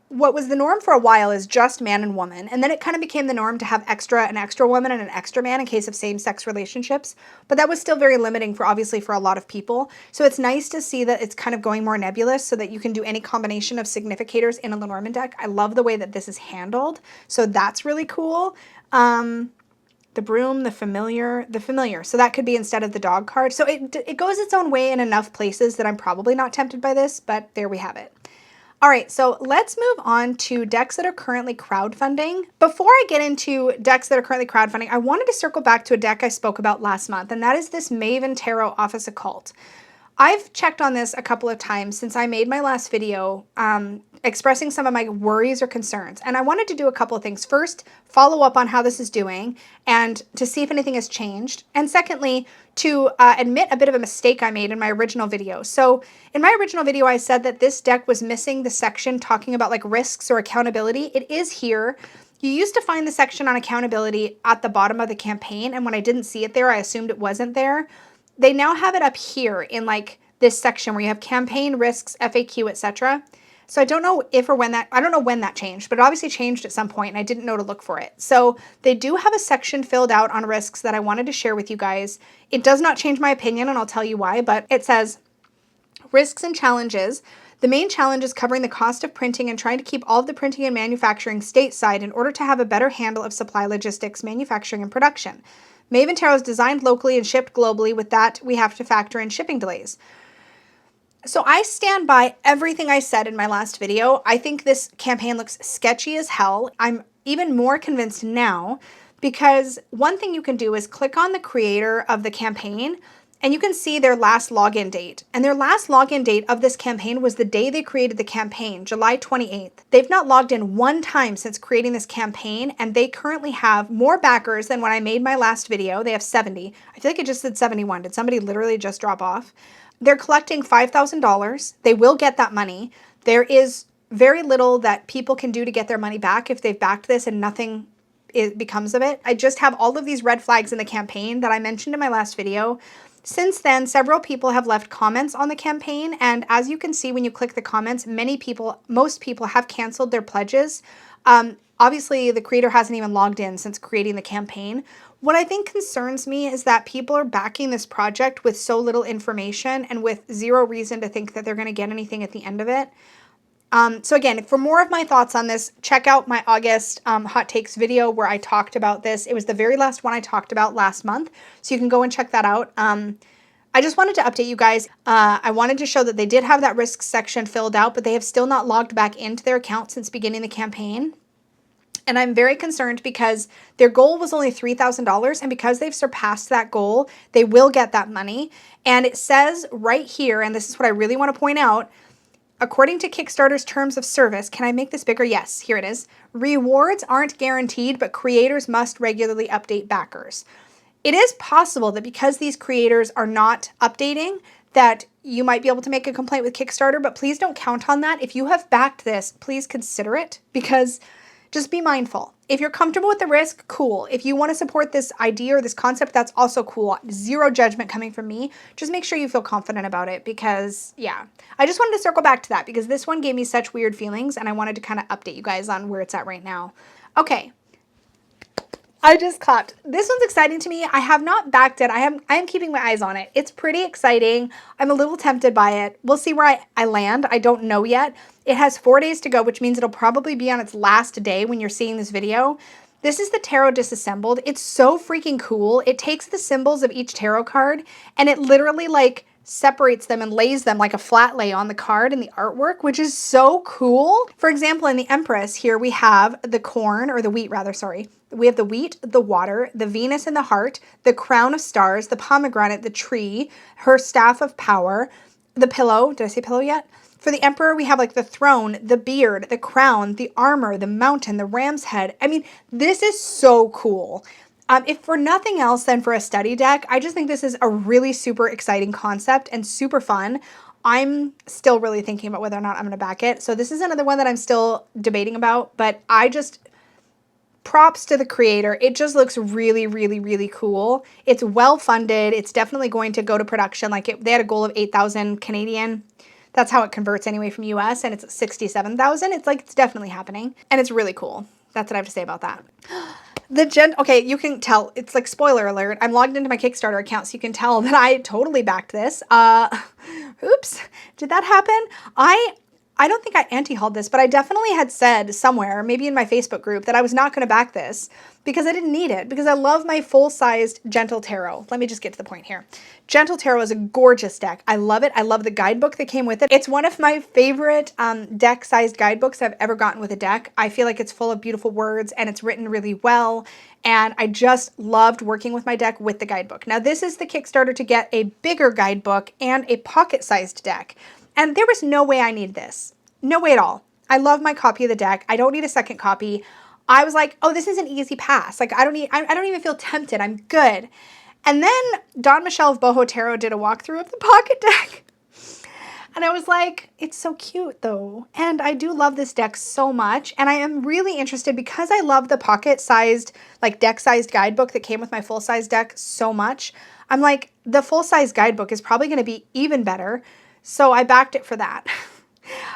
what was the norm for a while is just man and woman. And then it kind of became the norm to have an extra woman and an extra man in case of same-sex relationships. But that was still very limiting obviously for a lot of people. So it's nice to see that it's kind of going more nebulous so that you can do any combination of significators in a Lenormand deck. I love the way that this is handled. So that's really cool. The broom, the familiar. So that could be instead of the dog card. So it goes its own way in enough places that I'm probably not tempted by this, but there we have it. All right, so let's move on to decks that are currently crowdfunding. Before I get into decks that are currently crowdfunding, I wanted to circle back to a deck I spoke about last month, and that is this Maven Tarot Office Occult. I've checked on this a couple of times since I made my last video expressing some of my worries or concerns. And I wanted to do a couple of things. First, follow up on how this is doing and to see if anything has changed. And secondly, to admit a bit of a mistake I made in my original video. So in my original video, I said that this deck was missing the section talking about like risks or accountability. It is here. You used to find the section on accountability at the bottom of the campaign. And when I didn't see it there, I assumed it wasn't there. They now have it up here in like this section where you have campaign, risks, FAQ, etc. So I don't know if or when I don't know when that changed, but it obviously changed at some point and I didn't know to look for it. So they do have a section filled out on risks that I wanted to share with you guys. It does not change my opinion and I'll tell you why, but it says risks and challenges. The main challenge is covering the cost of printing and trying to keep all of the printing and manufacturing stateside in order to have a better handle of supply logistics, manufacturing, and production. Maven Tarot is designed locally and shipped globally. With that, we have to factor in shipping delays. So I stand by everything I said in my last video. I think this campaign looks sketchy as hell. I'm even more convinced now because one thing you can do is click on the creator of the campaign and you can see their last login date. And their last login date of this campaign was the day they created the campaign, July 28th. They've not logged in one time since creating this campaign, and they currently have more backers than when I made my last video. They have 70. I feel like it just said 71. Did somebody literally just drop off? They're collecting $5,000. They will get that money. There is very little that people can do to get their money back if they've backed this and nothing becomes of it. I just have all of these red flags in the campaign that I mentioned in my last video. Since then, several people have left comments on the campaign, and as you can see when you click the comments, most people have canceled their pledges. Obviously, the creator hasn't even logged in since creating the campaign. What I think concerns me is that people are backing this project with so little information and with zero reason to think that they're going to get anything at the end of it. So again, for more of my thoughts on this, check out my August hot takes video where I talked about this. It was the very last one I talked about last month, so you can go and check that out. I just wanted to update you guys. I wanted to show that they did have that risk section filled out, but they have still not logged back into their account since beginning the campaign. And I'm very concerned because their goal was only $3,000, and because they've surpassed that goal, they will get that money. And it says right here, and this is what I really want to point out, according to Kickstarter's terms of service, can I make this bigger? Yes, here it is. Rewards aren't guaranteed, but creators must regularly update backers. It is possible that because these creators are not updating, that you might be able to make a complaint with Kickstarter, but please don't count on that. If you have backed this, please consider it, because just be mindful. If you're comfortable with the risk, cool. If you want to support this idea or this concept, that's also cool. Zero judgment coming from me. Just make sure you feel confident about it because, yeah. I just wanted to circle back to that because this one gave me such weird feelings and I wanted to kind of update you guys on where it's at right now. Okay. I just clapped. This one's exciting to me. I have not backed it. I am keeping my eyes on it. It's pretty exciting. I'm a little tempted by it. We'll see where I land. I don't know yet. It has 4 days to go, which means it'll probably be on its last day when you're seeing this video. This is the tarot disassembled. It's so freaking cool. It takes the symbols of each tarot card and it literally like separates them and lays them like a flat lay on the card in the artwork, which is so cool. For example, in the Empress here, we have the corn, or the wheat rather, sorry. We have the wheat, the water, the Venus and the heart, the crown of stars, the pomegranate, the tree, her staff of power, the pillow. Did I say pillow yet? For the Emperor, we have like the throne, the beard, the crown, the armor, the mountain, the ram's head. I mean, this is so cool. If for nothing else than for a study deck, I just think this is a really super exciting concept and super fun. I'm still really thinking about whether or not I'm going to back it. So this is another one that I'm still debating about, but props to the creator. It just looks really, really, really cool. It's well funded. It's definitely going to go to production. Like they had a goal of 8,000 Canadian. That's how it converts anyway from US, and it's 67,000. It's like, it's definitely happening and it's really cool. That's what I have to say about that. Okay, you can tell, it's like spoiler alert. I'm logged into my Kickstarter account, so you can tell that I totally backed this. Oops, did that happen? I don't think I anti-hauled this, but I definitely had said somewhere, maybe in my Facebook group, that I was not going to back this because I didn't need it, because I love my full-sized Gentle Tarot. Let me just get to the point here. Gentle Tarot is a gorgeous deck. I love it. I love the guidebook that came with it. It's one of my favorite deck-sized guidebooks I've ever gotten with a deck. I feel like it's full of beautiful words and it's written really well. And I just loved working with my deck with the guidebook. Now, this is the Kickstarter to get a bigger guidebook and a pocket-sized deck. And there was no way I need this. No way at all. I love my copy of the deck. I don't need a second copy. I was like, oh, this is an easy pass. Like, I don't even feel tempted. I'm good. And then Dawn Michelle of Boho Tarot did a walkthrough of the pocket deck. And I was like, it's so cute though. And I do love this deck so much. And I am really interested because I love the pocket-sized, like deck-sized guidebook that came with my full-size deck so much. I'm like, the full-size guidebook is probably going to be even better. So I backed it for that.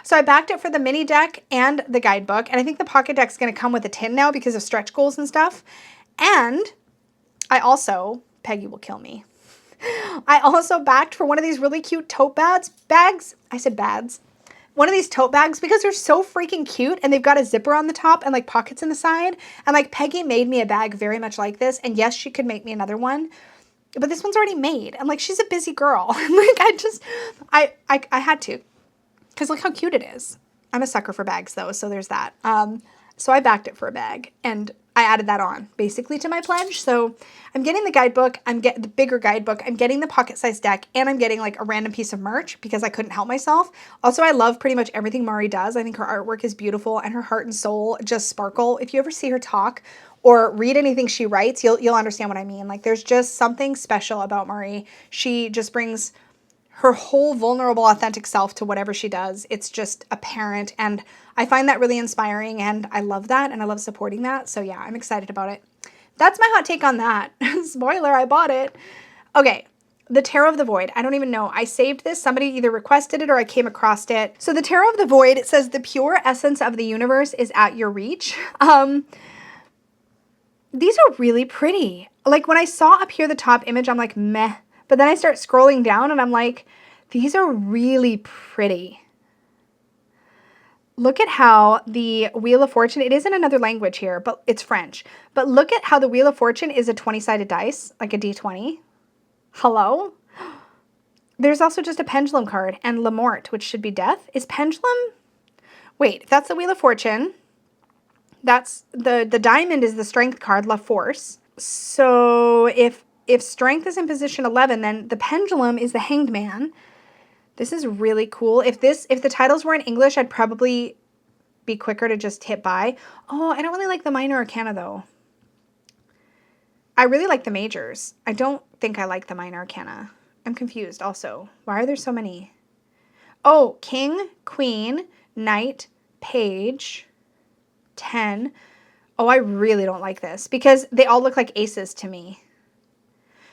So I backed it for the mini deck and the guidebook. And I think the pocket deck is going to come with a tin now because of stretch goals and stuff. And I also, Peggy will kill me. I also backed for one of these really cute tote bags. I said bags. one of these tote bags because they're so freaking cute and they've got a zipper on the top and like pockets in the side. And like Peggy made me a bag very much like this. And yes, she could make me another one, but this one's already made. And like, she's a busy girl. Like I had to, because look how cute it is. I'm a sucker for bags though. So there's that. So I backed it for a bag and I added that on basically to my pledge. So I'm getting the guidebook, I'm getting the bigger guidebook, I'm getting the pocket-sized deck, and I'm getting like a random piece of merch because I couldn't help myself. Also, I love pretty much everything Mari does. I think her artwork is beautiful and her heart and soul just sparkle. If you ever see her talk or read anything she writes, you'll understand what I mean. Like there's just something special about Mari. She just brings her whole vulnerable, authentic self to whatever she does. It's just apparent, and I find that really inspiring, and I love that, and I love supporting that. So yeah, I'm excited about it. That's my hot take on that. Spoiler, I bought it. Okay, the Tarot of the Void. I don't even know. I saved this. Somebody either requested it or I came across it. So the Tarot of the Void, it says the pure essence of the universe is at your reach. These are really pretty. Like when I saw up here the top image, I'm like, meh. But then I start scrolling down and I'm like, these are really pretty. Look at how the Wheel of Fortune, it is in another language here, but it's French. But look at how the Wheel of Fortune is a 20-sided dice, like a D20. Hello? There's also just a pendulum card and La Mort, which should be death. Is pendulum? Wait, if that's the Wheel of Fortune, that's the diamond is the strength card, La Force. So if strength is in position 11, then the pendulum is the Hanged Man. This is really cool. If the titles were in English, I'd probably be quicker to just hit buy. Oh, I don't really like the minor arcana though. I really like the majors. I don't think I like the minor arcana. I'm confused also. Why are there so many? Oh, king, queen, knight, page, 10. Oh, I really don't like this because they all look like aces to me.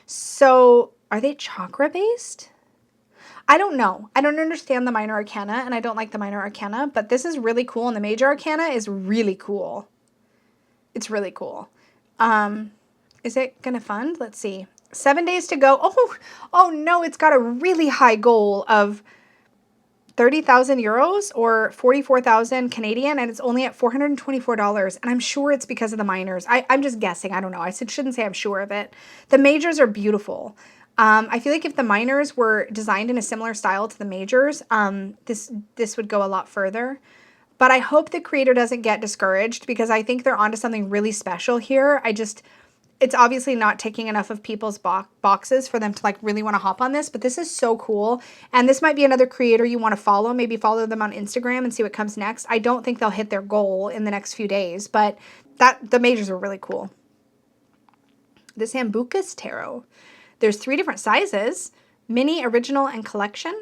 So are they chakra based? I don't know. I don't understand the minor arcana and I don't like the minor arcana, but this is really cool. And the major arcana is really cool. It's really cool. Is it going to fund? Let's see. 7 days to go. Oh no, it's got a really high goal of 30,000 euros or 44,000 Canadian, and it's only at $424. And I'm sure it's because of the minors. I'm just guessing. I don't know. I shouldn't say I'm sure of it. The majors are beautiful. I feel like if the minors were designed in a similar style to the majors, this would go a lot further. But I hope the creator doesn't get discouraged because I think they're onto something really special here. It's obviously not taking enough of people's boxes for them to like really want to hop on this, but this is so cool. And this might be another creator you want to follow. Maybe follow them on Instagram and see what comes next. I don't think they'll hit their goal in the next few days, but the majors are really cool. The Sambucus Tarot. There's 3 different sizes, mini, original, and collection.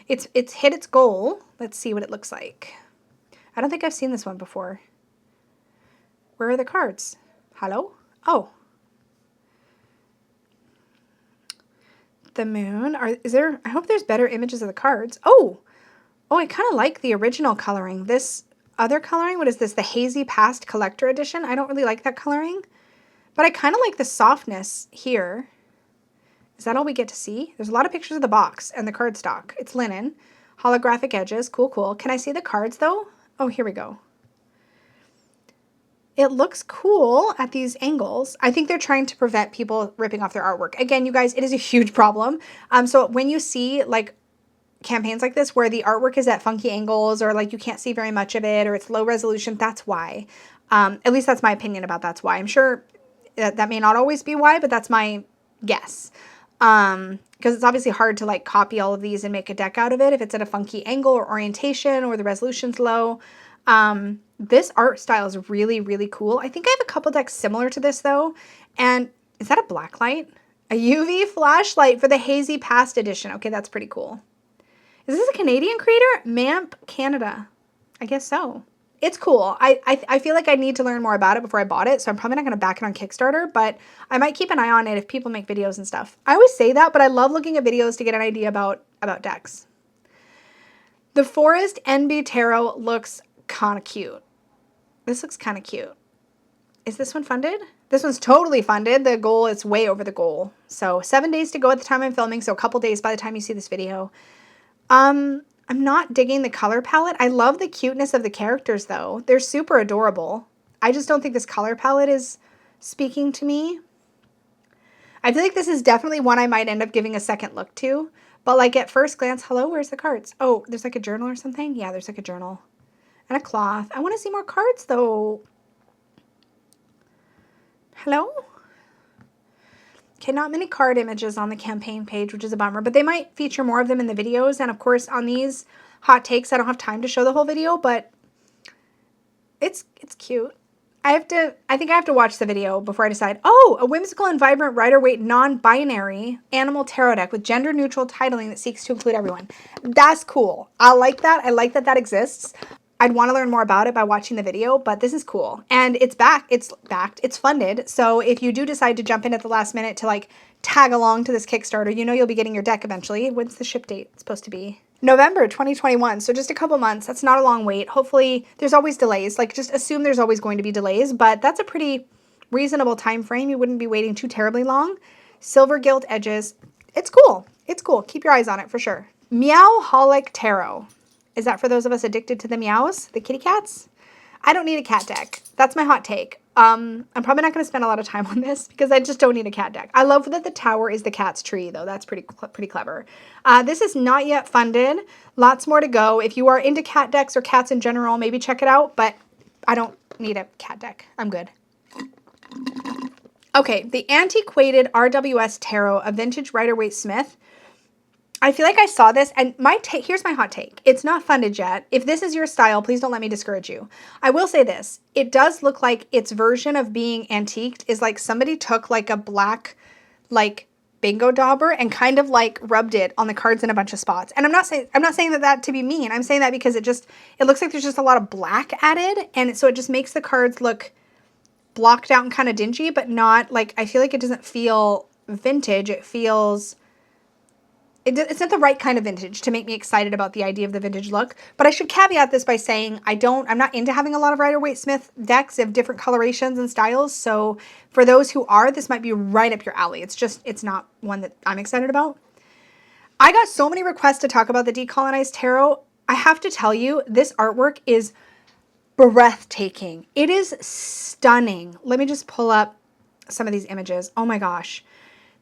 It's hit its goal. Let's see what it looks like. I don't think I've seen this one before. Where are the cards? Hello? Oh. The moon. I hope there's better images of the cards. Oh, I kind of like the original coloring. This other coloring, what is this? The Hazy Past Collector Edition. I don't really like that coloring, but I kind of like the softness here. Is that all we get to see? There's a lot of pictures of the box and the cardstock. It's linen. Holographic edges. Cool, cool. Can I see the cards though? Oh, here we go. It looks cool at these angles. I think they're trying to prevent people ripping off their artwork. Again, you guys, it is a huge problem. So when you see like campaigns like this where the artwork is at funky angles or like you can't see very much of it or it's low resolution, that's why. At least that's my opinion about that's why. I'm sure that may not always be why, but that's my guess. Because it's obviously hard to like copy all of these and make a deck out of it if it's at a funky angle or orientation or the resolution's low. This art style is really, really cool. I think I have a couple decks similar to this though. And is that a black light? A UV flashlight for the Hazy Past Edition. Okay, that's pretty cool. Is this a Canadian creator? MAMP Canada. I guess so. It's cool. I feel like I need to learn more about it before I bought it, so I'm probably not going to back it on Kickstarter, but I might keep an eye on it if people make videos and stuff. I always say that, but I love looking at videos to get an idea about decks. The Forest NB Tarot looks kind of cute. This looks kind of cute. Is this one funded? This one's totally funded. The goal is way over the goal. So 7 days to go at the time I'm filming, so a couple days by the time you see this video. I'm not digging the color palette. I love the cuteness of the characters though. They're super adorable. I just don't think this color palette is speaking to me. I feel like this is definitely one I might end up giving a second look to. But like at first glance, hello, where's the cards? Oh, there's like a journal or something? Yeah, there's like a journal. And a cloth. I want to see more cards though. Hello? Okay, not many card images on the campaign page, which is a bummer, but they might feature more of them in the videos. And of course, on these hot takes, I don't have time to show the whole video, but it's cute. I think I have to watch the video before I decide. Oh, a whimsical and vibrant Rider-Waite non-binary animal tarot deck with gender-neutral titling that seeks to include everyone. That's cool. I like that. I like that that exists. I'd want to learn more about it by watching the video, but this is cool. And it's backed, it's funded. So if you do decide to jump in at the last minute to like tag along to this Kickstarter, you know you'll be getting your deck eventually. When's the ship date supposed to be? November 2021, so just a couple months. That's not a long wait. Hopefully, there's always delays. Like, just assume there's always going to be delays, but that's a pretty reasonable time frame. You wouldn't be waiting too terribly long. Silver gilt edges. It's cool. It's cool. Keep your eyes on it for sure. Meowholic Tarot. Is that for those of us addicted to the meows? The kitty cats? I don't need a cat deck. That's my hot take. I'm probably not going to spend a lot of time on this because I just don't need a cat deck. I love that the tower is the cat's tree, though. That's pretty clever. This is not yet funded. Lots more to go. If you are into cat decks or cats in general, maybe check it out. But I don't need a cat deck. I'm good. Okay, the Antiquated RWS Tarot, a vintage Rider-Waite Smith. I feel like I saw this, and here's my hot take. It's not funded yet. If this is your style, please don't let me discourage you. I will say this. It does look like its version of being antiqued is like somebody took like a black, like bingo dauber and kind of like rubbed it on the cards in a bunch of spots. And I'm not saying that to be mean. I'm saying that because it looks like there's just a lot of black added, and so it just makes the cards look blocked out and kind of dingy, but not like, I feel like it doesn't feel vintage. It feels... It's not the right kind of vintage to make me excited about the idea of the vintage look. But I should caveat this by saying I'm not into having a lot of Rider-Waite Smith decks of different colorations and styles. So for those who are, this might be right up your alley. It's not one that I'm excited about. I got so many requests to talk about the Decolonized Tarot. I have to tell you, this artwork is breathtaking. It is stunning. Let me just pull up some of these images. Oh my gosh.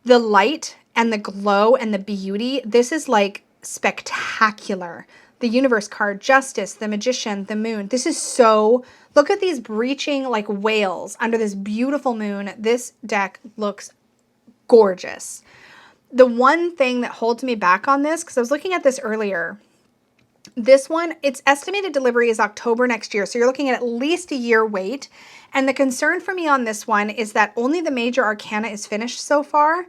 The light and the glow and the beauty, this is like spectacular. The Universe card, Justice, the Magician, the Moon. This is so, look at these breaching like whales under this beautiful moon. This deck looks gorgeous. The one thing that holds me back on this, because I was looking at this earlier, this one, its estimated delivery is October next year. So you're looking at least a year wait. And the concern for me on this one is that only the major arcana is finished so far.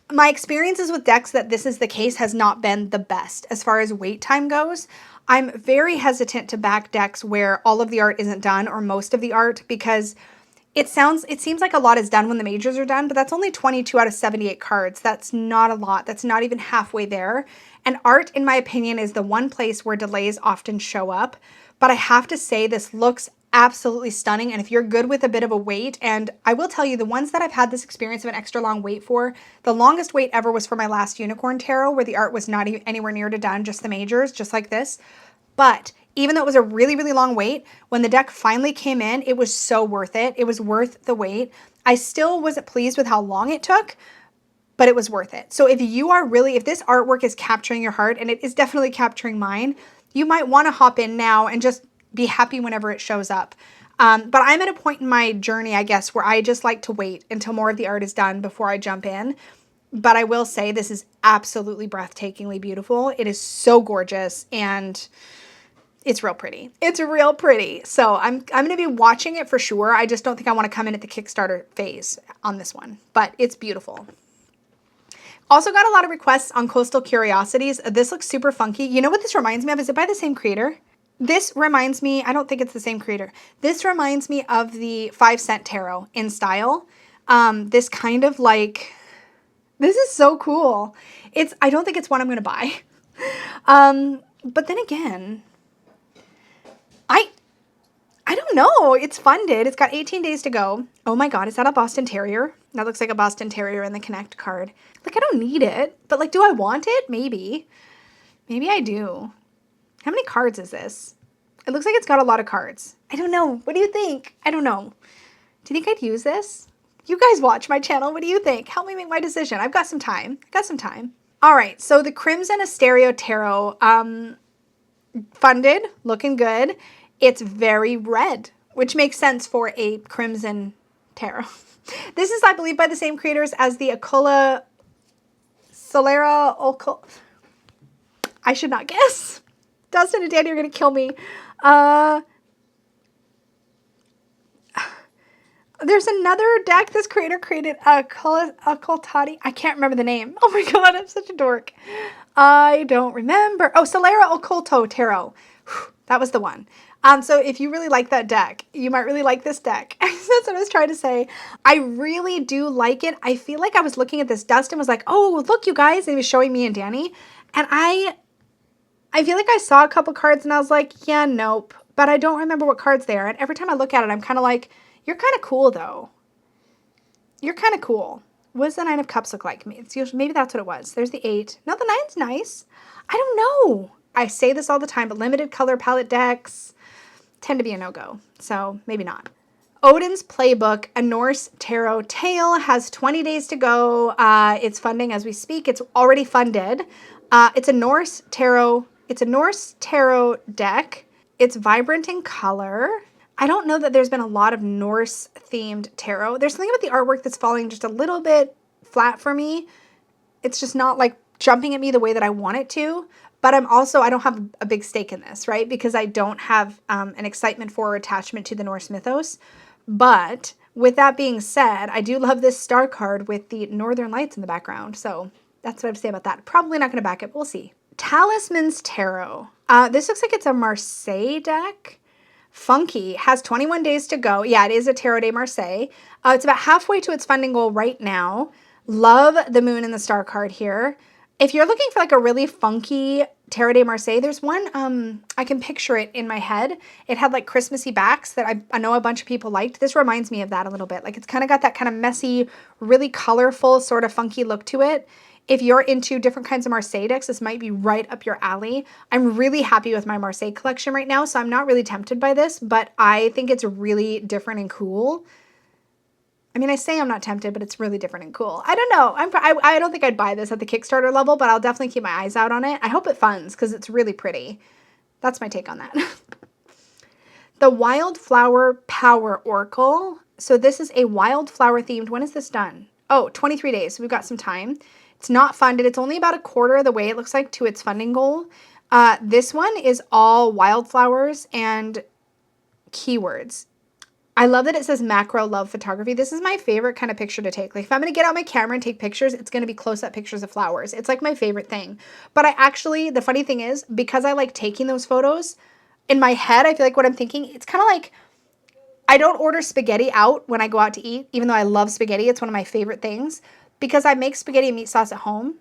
My experiences with decks that this is the case has not been the best as far as wait time goes. I'm very hesitant to back decks where all of the art isn't done or most of the art, because it seems like a lot is done when the majors are done, but that's only 22 out of 78 cards. That's not a lot. That's not even halfway there. And art, in my opinion, is the one place where delays often show up. But I have to say, this looks absolutely stunning. And if you're good with a bit of a wait, and I will tell you, the ones that I've had this experience of an extra long wait for, the longest wait ever was for my last Unicorn Tarot, where the art was not even anywhere near to done, just the majors, just like this. But even though it was a really, really long wait, when the deck finally came in, it was so worth it. It was worth the wait. I still wasn't pleased with how long it took, but it was worth it. So if this artwork is capturing your heart, and it is definitely capturing mine, you might want to hop in now and just be happy whenever it shows up. But I'm at a point in my journey, I guess, where I just like to wait until more of the art is done before I jump in. But I will say this is absolutely breathtakingly beautiful. It is so gorgeous, and it's real pretty. It's real pretty. So I'm going to be watching it for sure. I just don't think I want to come in at the Kickstarter phase on this one, but it's beautiful. Also got a lot of requests on Coastal Curiosities. This looks super funky. You know what this reminds me of? Is it by the same creator? This reminds me, I don't think it's the same creator. This reminds me of the 5-cent tarot in style. This kind of like, this is so cool. I don't think it's one I'm going to buy. But then again, I don't know. It's funded. It's got 18 days to go. Oh my God, is that a Boston Terrier? That looks like a Boston Terrier in the Connect card. Like, I don't need it, but like, do I want it? Maybe. Maybe I do. How many cards is this? It looks like it's got a lot of cards. I don't know. What do you think? I don't know. Do you think I'd use this? You guys watch my channel. What do you think? Help me make my decision. I've got some time. I got some time. All right. So the Crimson Asterio Tarot, funded, looking good. It's very red, which makes sense for a Crimson Tarot. This is, I believe, by the same creators as the Aquila Solera Ocul. I should not guess. Dustin and Danny are going to kill me. There's another deck this creator created, Occultati. I can't remember the name. Oh my god, I'm such a dork. I don't remember. Oh, Solera Occulto Tarot. Whew, that was the one. So if you really like that deck, you might really like this deck. That's what I was trying to say. I really do like it. I feel like I was looking at this. Dustin was like, oh, look, you guys. And he was showing me and Danny. And I feel like I saw a couple cards and I was like, yeah, nope. But I don't remember what cards they are. And every time I look at it, I'm kind of like, you're kind of cool, though. You're kind of cool. What does the Nine of Cups look like? It's usually, maybe that's what it was. There's the 8. No, the 9's nice. I don't know. I say this all the time, but limited color palette decks tend to be a no-go. So maybe not. Odin's Playbook, a Norse Tarot Tale, has 20 days to go. It's funding as we speak. It's already funded. It's a Norse Tarot. It's a Norse Tarot deck. It's vibrant in color. I don't know that there's been a lot of Norse-themed tarot. There's something about the artwork that's falling just a little bit flat for me. It's just not like jumping at me the way that I want it to. But I don't have a big stake in this, right? Because I don't have an excitement for or attachment to the Norse mythos. But with that being said, I do love this star card with the Northern Lights in the background. So that's what I have to say about that. Probably not going to back it, but we'll see. Talisman's Tarot. This looks like it's a Marseille deck. Funky, has 21 days to go. Yeah, it is a Tarot de Marseille. It's about halfway to its funding goal right now. Love the Moon and the Star card here. If you're looking for like a really funky Tarot de Marseille, there's one, I can picture it in my head. It had like Christmassy backs that I know a bunch of people liked. This reminds me of that a little bit. Like it's kind of got that kind of messy, really colorful, sort of funky look to it. If you're into different kinds of Marseille decks, this might be right up your alley. I'm really happy with my Marseille collection right now, so I'm not really tempted by this, but I think it's really different and cool. I mean, I say I'm not tempted, but it's really different and cool. I don't know. I don't think I'd buy this at the Kickstarter level, but I'll definitely keep my eyes out on it. I hope it funds because it's really pretty. That's my take on that. The Wildflower Power Oracle. So this is a wildflower themed. When is this done? Oh, 23 days. So we've got some time. It's not funded. It's only about a quarter of the way, it looks like, to its funding goal. This one is all wildflowers and keywords. I love that it says macro love photography. This is my favorite kind of picture to take. Like if I'm going to get out my camera and take pictures, it's going to be close-up pictures of flowers. It's like my favorite thing. But the funny thing is, because I like taking those photos, in my head, I feel like what I'm thinking, it's kind of like, I don't order spaghetti out when I go out to eat, even though I love spaghetti. It's one of my favorite things. Because I make spaghetti and meat sauce at home.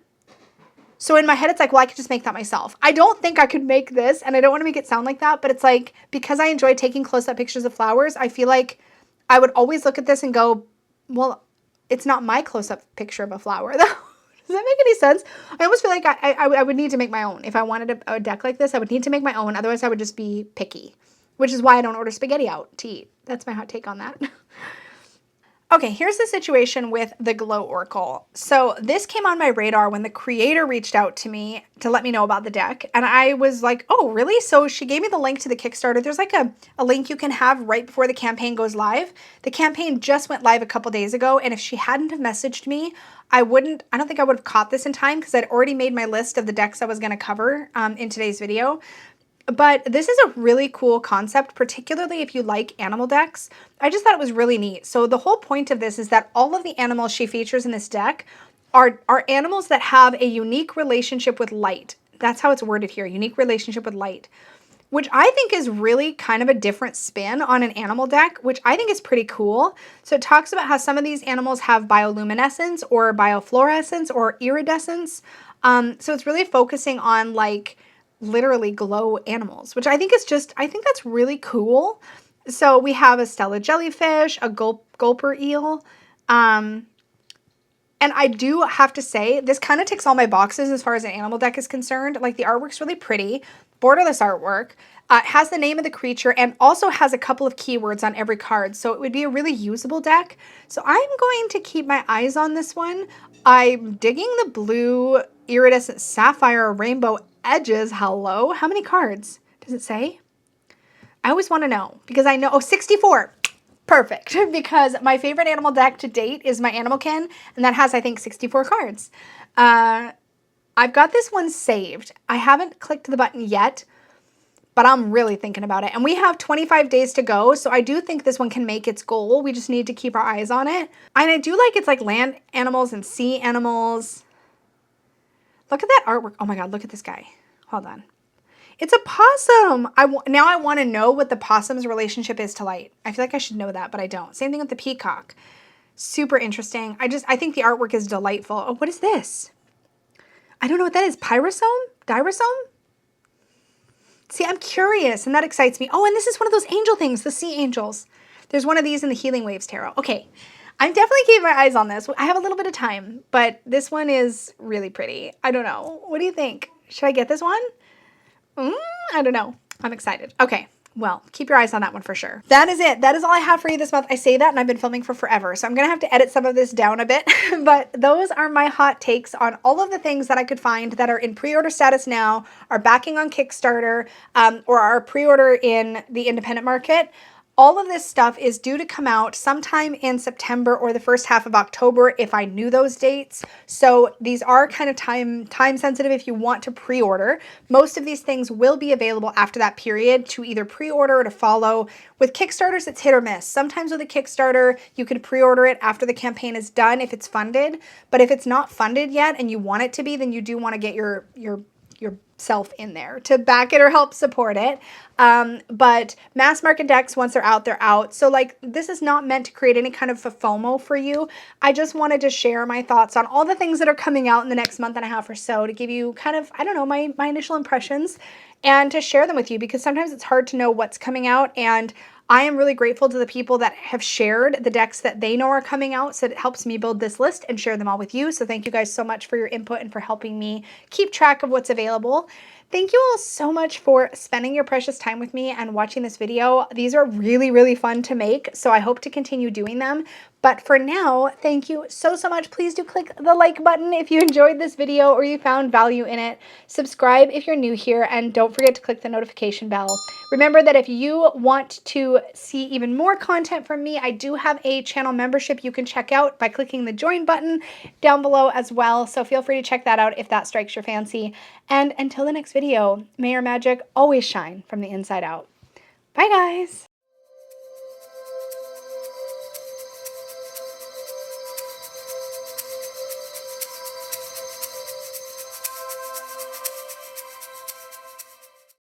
So in my head, it's like, well, I could just make that myself. I don't think I could make this, and I don't want to make it sound like that, but it's like, because I enjoy taking close-up pictures of flowers, I feel like I would always look at this and go, well, it's not my close-up picture of a flower, though. Does that make any sense? I almost feel like I would need to make my own. If I wanted a deck like this, I would need to make my own. Otherwise, I would just be picky, which is why I don't order spaghetti out to eat. That's my hot take on that. Okay, here's the situation with the Glow Oracle. So this came on my radar when the creator reached out to me to let me know about the deck. And I was like, oh, really? So she gave me the link to the Kickstarter. There's like a link you can have right before the campaign goes live. The campaign just went live a couple days ago. And if she hadn't have messaged me, I don't think I would have caught this in time because I'd already made my list of the decks I was going to cover in today's video. But this is a really cool concept, particularly if you like animal decks. I just thought it was really neat. So the whole point of this is that all of the animals she features in this deck are animals that have a unique relationship with light. That's how it's worded here, unique relationship with light, which I think is really kind of a different spin on an animal deck, which I think is pretty cool. So it talks about how some of these animals have bioluminescence or biofluorescence or iridescence. So it's really focusing on like literally glow animals, which I think that's really cool. So we have a Stella jellyfish, a gulper eel, And I do have to say, this kind of ticks all my boxes as far as an animal deck is concerned. Like the artwork's really pretty, borderless artwork. It has the name of the creature and also has a couple of keywords on every card. So it would be a really usable deck. So I'm going to keep my eyes on this one. I'm digging the blue iridescent sapphire rainbow edges. Hello. How many cards does it say? I always want to know because I know, oh, 64. Perfect, because my favorite animal deck to date is my Animalkin, and that has, I think, 64 cards. I've got this one saved. I haven't clicked the button yet, but I'm really thinking about it. And we have 25 days to go, so I do think this one can make its goal. We just need to keep our eyes on it. And I do like it's like land animals and sea animals. Look at that artwork. Oh my God, look at this guy. Hold on. It's a possum. Now I want to know what the possum's relationship is to light. I feel like I should know that, but I don't. Same thing with the peacock. Super interesting. I think the artwork is delightful. Oh, what is this? I don't know what that is. Pyrosome? Dirosome? See, I'm curious, and that excites me. Oh, and this is one of those angel things, the sea angels. There's one of these in the Healing Waves Tarot. Okay, I'm definitely keeping my eyes on this. I have a little bit of time, but this one is really pretty. I don't know. What do you think? Should I get this one? I don't know. I'm excited. Okay. Well, keep your eyes on that one for sure. That is it. That is all I have for you this month. I say that and I've been filming for forever, so I'm going to have to edit some of this down a bit, but those are my hot takes on all of the things that I could find that are in pre-order status now, are backing on Kickstarter, or are pre-order in the independent market. All of this stuff is due to come out sometime in September or the first half of October if I knew those dates. So these are kind of time sensitive if you want to pre-order. Most of these things will be available after that period to either pre-order or to follow. With Kickstarters, it's hit or miss. Sometimes with a Kickstarter, you could pre-order it after the campaign is done if it's funded. But if it's not funded yet and you want it to be, then you do want to get yourself in there to back it or help support it. But mass market decks, once they're out, they're out. So like, this is not meant to create any kind of a FOMO for you. I just wanted to share my thoughts on all the things that are coming out in the next month and a half or so to give you kind of, I don't know, my initial impressions and to share them with you, because sometimes it's hard to know what's coming out. And I am really grateful to the people that have shared the decks that they know are coming out, so it helps me build this list and share them all with you. So thank you guys so much for your input and for helping me keep track of what's available. Thank you all so much for spending your precious time with me and watching this video. These are really, really fun to make, so I hope to continue doing them. But for now, thank you so much. Please do click the like button if you enjoyed this video or you found value in it. Subscribe if you're new here, and don't forget to click the notification bell. Remember that if you want to see even more content from me, I do have a channel membership you can check out by clicking the join button down below as well. So feel free to check that out if that strikes your fancy. And until the next video, may your magic always shine from the inside out. Bye guys.